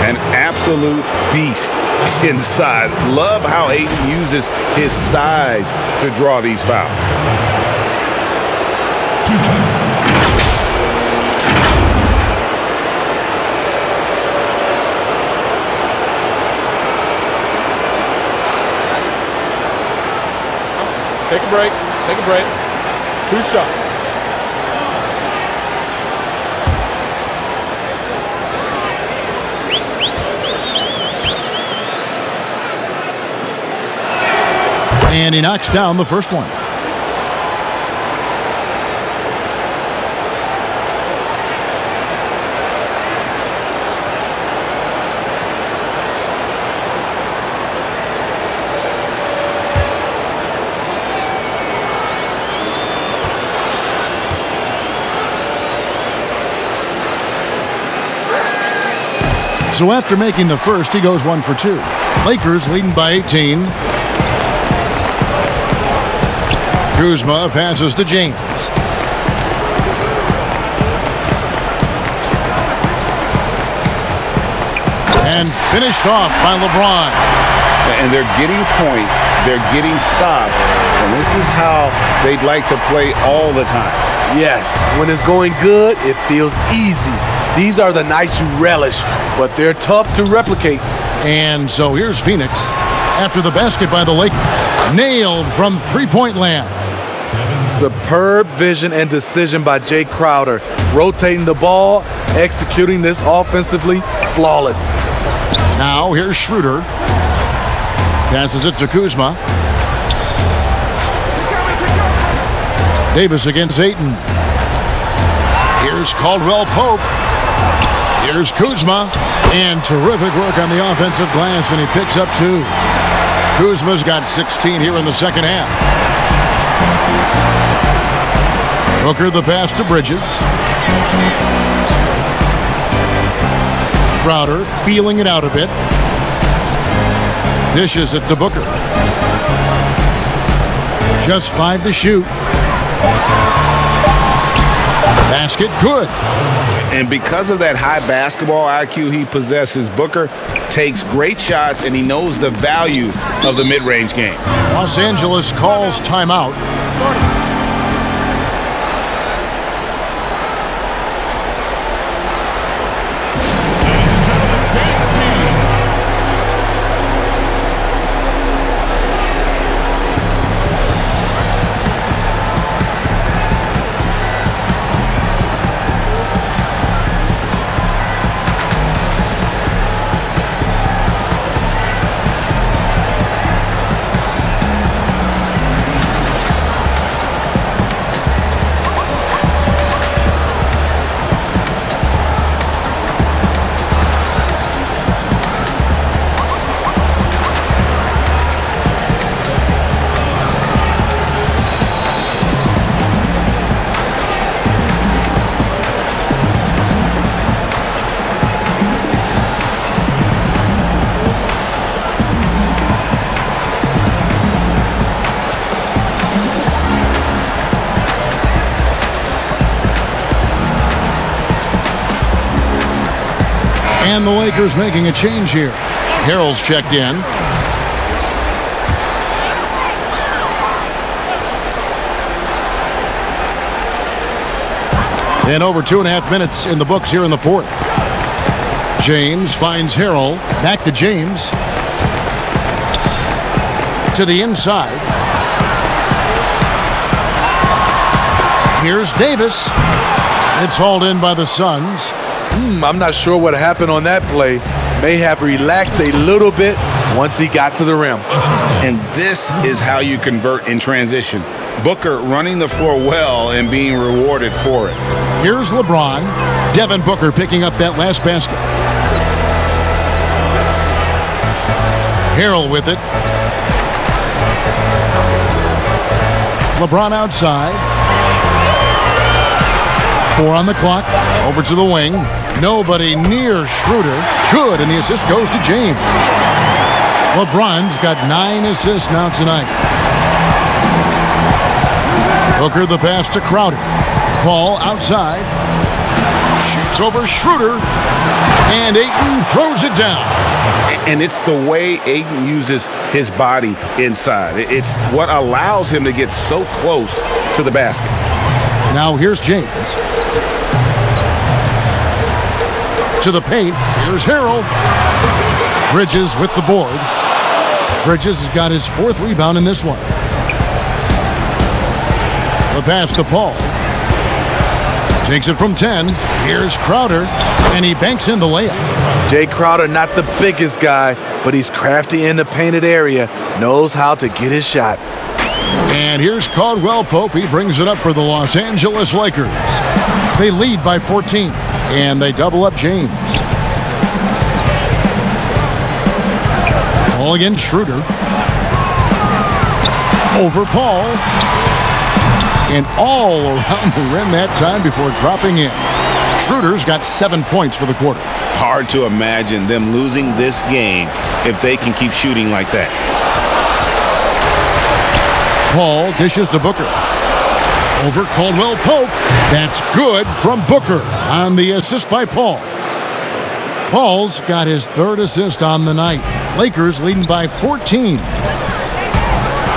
An absolute beast inside. Love how Ayton uses his size to draw these fouls. 2 shots. Take a break. Take a break. 2 shots. And he knocks down the first one. So after making the first, he goes 1 for 2. Lakers leading by 18. Kuzma passes to James. And finished off by LeBron. And they're getting points, they're getting stops, and this is how they'd like to play all the time. Yes, when it's going good, it feels easy. These are the nights you relish, but they're tough to replicate. And so here's Phoenix after the basket by the Lakers. Nailed from three-point land. Superb vision and decision by Jay Crowder. Rotating the ball, executing this offensively, flawless. Now here's Schroeder. Passes it to Kuzma. Davis against Ayton. Here's Caldwell Pope. Here's Kuzma. And terrific work on the offensive glass, and he picks up 2. Kuzma's got 16 here in the second half. Booker the pass to Bridges. Crowder feeling it out a bit. Dishes it to Booker. Just 5 to shoot. Basket good. And because of that high basketball IQ he possesses, Booker takes great shots, and he knows the value of the mid-range game. Los Angeles calls timeout. And the Lakers making a change here. Harrell's checked in. And over 2.5 minutes in the books here in the fourth. James finds Harrell. Back to James. To the inside. Here's Davis. It's hauled in by the Suns. I'm not sure what happened on that play. May have relaxed a little bit once he got to the rim. And this is how you convert in transition. Booker running the floor well and being rewarded for it. Here's LeBron. Devin Booker picking up that last basket. Harrell with it. LeBron outside. 4 on the clock. Over to the wing. Nobody near Schroeder. Good, and the assist goes to James. LeBron's got 9 assists now tonight. Booker the pass to Crowder. Paul outside. Shoots over Schroeder. And Ayton throws it down. And it's the way Ayton uses his body inside. It's what allows him to get so close to the basket. Now here's James. To the paint. Here's Harrell. Bridges with the board. Bridges has got his 4th rebound in this one. The pass to Paul. Takes it from 10. Here's Crowder. And he banks in the layup. Jay Crowder, not the biggest guy, but he's crafty in the painted area. Knows how to get his shot. And here's Caldwell Pope. He brings it up for the Los Angeles Lakers. They lead by 14. And they double up James. Ball against Schroeder. Over Paul. And all around the rim that time before dropping in. Schroeder's got 7 points for the quarter. hard to imagine them losing this game if they can keep shooting like that. Paul dishes to Booker. Over Caldwell Pope. That's good from Booker on the assist by Paul. Paul's got his third assist on the night. Lakers leading by 14.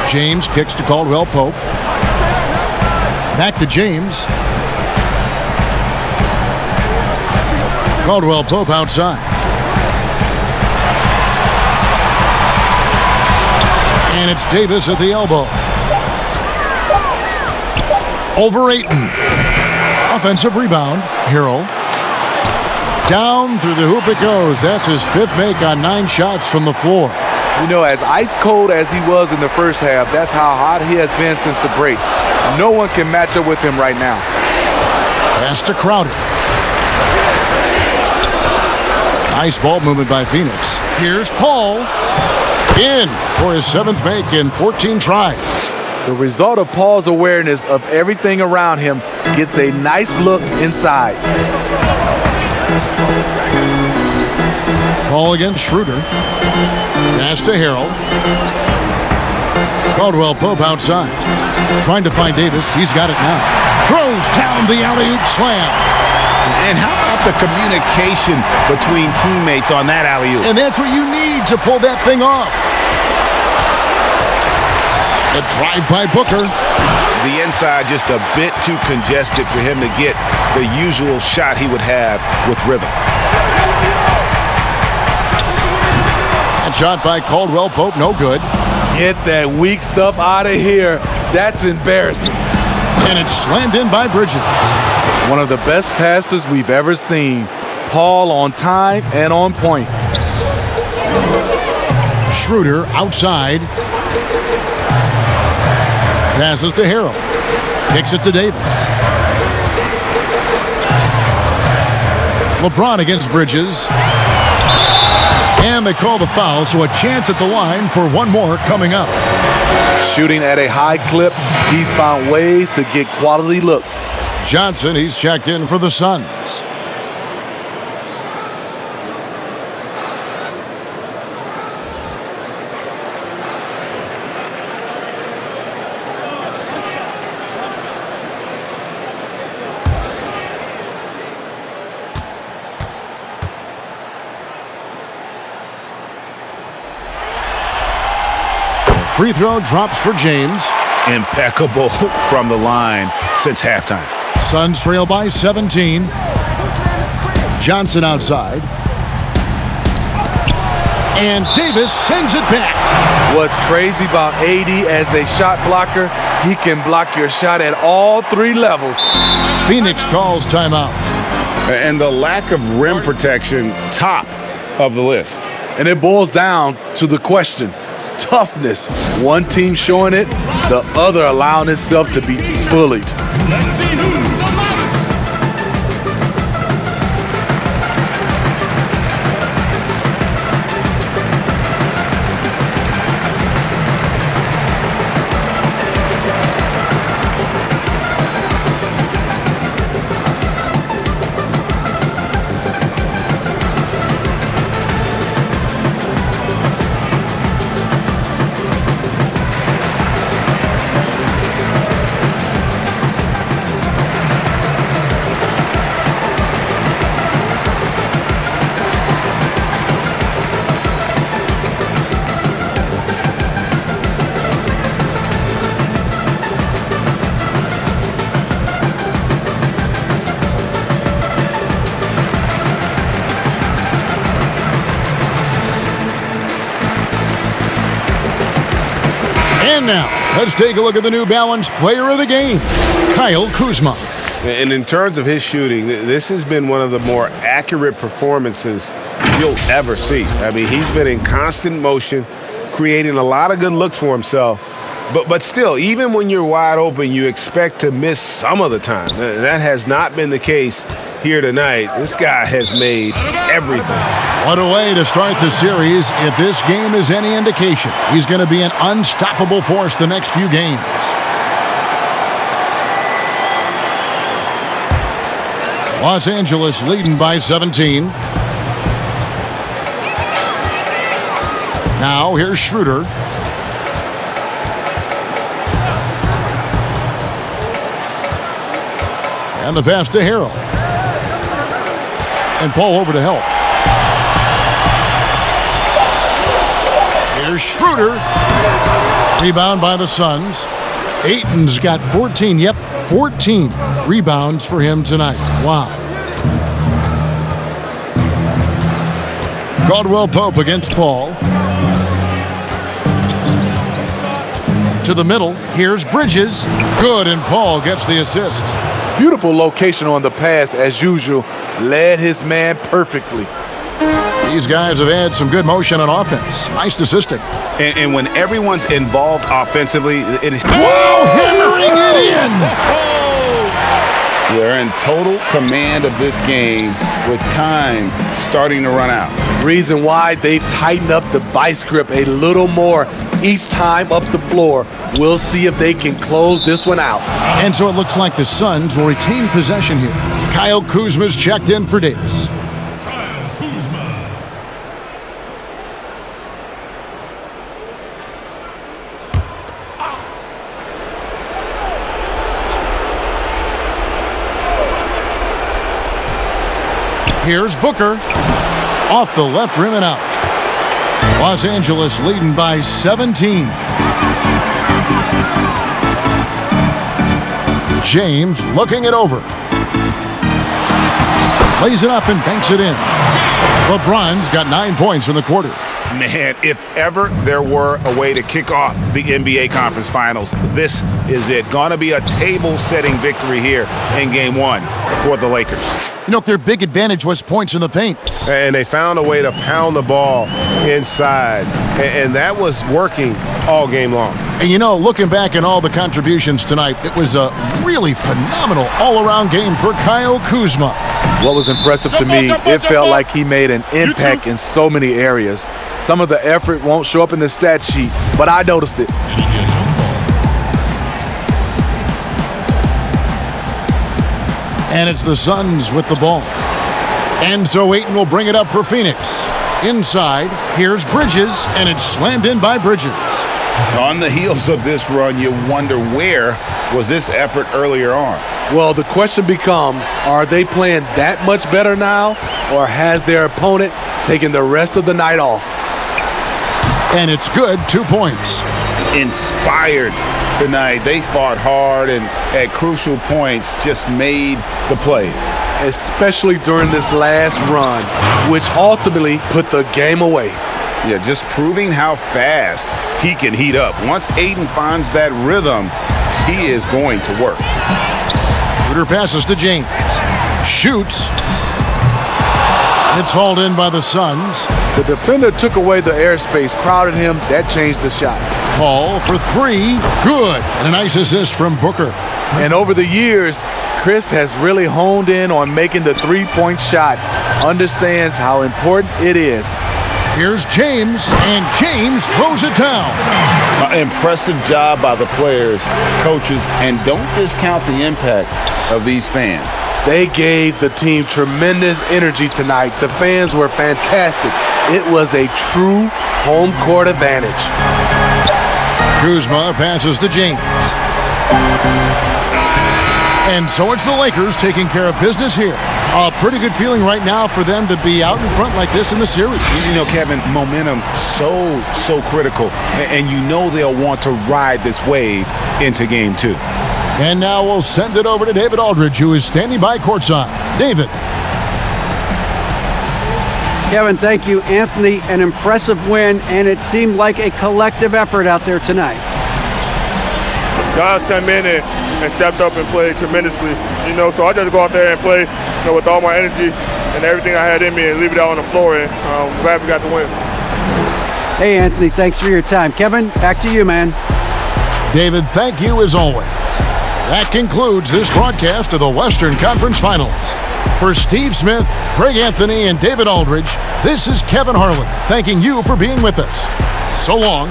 James kicks to Caldwell Pope. Back to James. Caldwell Pope outside. And it's Davis at the elbow. Over Ayton. Offensive rebound. Harrell. Down through the hoop it goes. That's his fifth make on 9 shots from the floor. You know, as ice cold as he was in the first half, that's how hot he has been since the break. No one can match up with him right now. Pass to Crowder. Nice ball movement by Phoenix. Here's Paul. In for his 7th make in 14 tries. The result of Paul's awareness of everything around him gets a nice look inside. Paul against Schroeder. Pass to Harrell. Caldwell Pope outside. Trying to find Davis. He's got it now. Throws down the alley-oop slam. And how about the communication between teammates on that alley-oop? And that's what you need to pull that thing off. The drive by Booker. The inside just a bit too congested for him to get the usual shot he would have with rhythm. And shot by Caldwell Pope, no good. Get that weak stuff out of here. That's embarrassing. And it's slammed in by Bridges. One of the best passes we've ever seen. Paul on time and on point. Schroeder outside. Passes to Harrell. Kicks it to Davis. LeBron against Bridges. And they call the foul, so a chance at the line for one more coming up. Shooting at a high clip, he's found ways to get quality looks. Johnson, he's checked in for the Suns. Free throw drops for James. Impeccable from the line since halftime. Suns trail by 17. Johnson outside. And Davis sends it back. What's crazy about AD as a shot blocker, he can block your shot at all 3 levels. Phoenix calls timeout. And the lack of rim protection, top of the list. And it boils down to the question. Toughness. One team showing it, the other allowing itself to be bullied. Let's see who's the loudest. And now, let's take a look at the New Balance Player of the Game, Kyle Kuzma. And in terms of his shooting, this has been one of the more accurate performances you'll ever see. I mean, he's been in constant motion, creating a lot of good looks for himself. But still, even when you're wide open, you expect to miss some of the time. That has not been the case here tonight. This guy has made everything. What a way to start the series. If this game is any indication, he's going to be an unstoppable force the next few games. Los Angeles leading by 17. Now here's Schroeder. And the pass to Harrell. And Paul over to help. Here's Schroeder. Rebound by the Suns. Ayton's got 14. Yep, 14 rebounds for him tonight. Wow. Caldwell Pope against Paul. To the middle. Here's Bridges. Good, and Paul gets the assist. Beautiful location on the pass, as usual. Led his man perfectly. These guys have had some good motion on offense. Nice assisting. And when everyone's involved offensively, hammering it in! They're in total command of this game with time starting to run out. Reason why they've tightened up the vice grip a little more each time up the floor. We'll see if they can close this one out. And so it looks like the Suns will retain possession here. Kyle Kuzma's checked in for Davis. Here's Booker. Off the left rim and out. Los Angeles leading by 17. James looking it over. Lays it up and banks it in. LeBron's got 9 points in the quarter. Man, if ever there were a way to kick off the NBA Conference Finals, this is it. Gonna be a table-setting victory here in Game 1 for the Lakers. You know, their big advantage was points in the paint. And they found a way to pound the ball inside. And that was working all game long. And you know, looking back at all the contributions tonight, it was a really phenomenal all-around game for Kyle Kuzma. What was impressive to me, it felt like he made an impact in so many areas. Some of the effort won't show up in the stat sheet, but I noticed it. And it's the Suns with the ball. And so Ayton will bring it up for Phoenix. Inside, here's Bridges, and it's slammed in by Bridges. On the heels of this run, you wonder where was this effort earlier on? Well, the question becomes, are they playing that much better now, or has their opponent taken the rest of the night off? And it's good, 2 points. Inspired tonight. They fought hard and at crucial points just made the plays. Especially during this last run, which ultimately put the game away. Yeah, just proving how fast he can heat up. Once Ayton finds that rhythm, he is going to work. Schroeder passes to James. Shoots. It's hauled in by the Suns. The defender took away the airspace, crowded him. That changed the shot. Paul for 3. Good. And a nice assist from Booker. And over the years, Chris has really honed in on making the three-point shot. Understands how important it is. Here's James, and James throws it down. Impressive job by the players, coaches, and don't discount the impact of these fans. They gave the team tremendous energy tonight. The fans were fantastic. It was a true home court advantage. Kuzma passes to James. And so it's the Lakers taking care of business here. A pretty good feeling right now for them to be out in front like this in the series. You know, Kevin, momentum so critical. And you know they'll want to ride this wave into Game 2. And now we'll send it over to David Aldridge, who is standing by courtside. David. Kevin, thank you. Anthony, an impressive win, and it seemed like a collective effort out there tonight. Guys came in and stepped up and played tremendously, so I just go out there and play, with all my energy and everything I had in me and leave it out on the floor, and I'm glad we got the win. Hey, Anthony, thanks for your time. Kevin, back to you, man. David, thank you as always. That concludes this broadcast of the Western Conference Finals. For Steve Smith, Craig Anthony, and David Aldridge, this is Kevin Harlan thanking you for being with us. So long.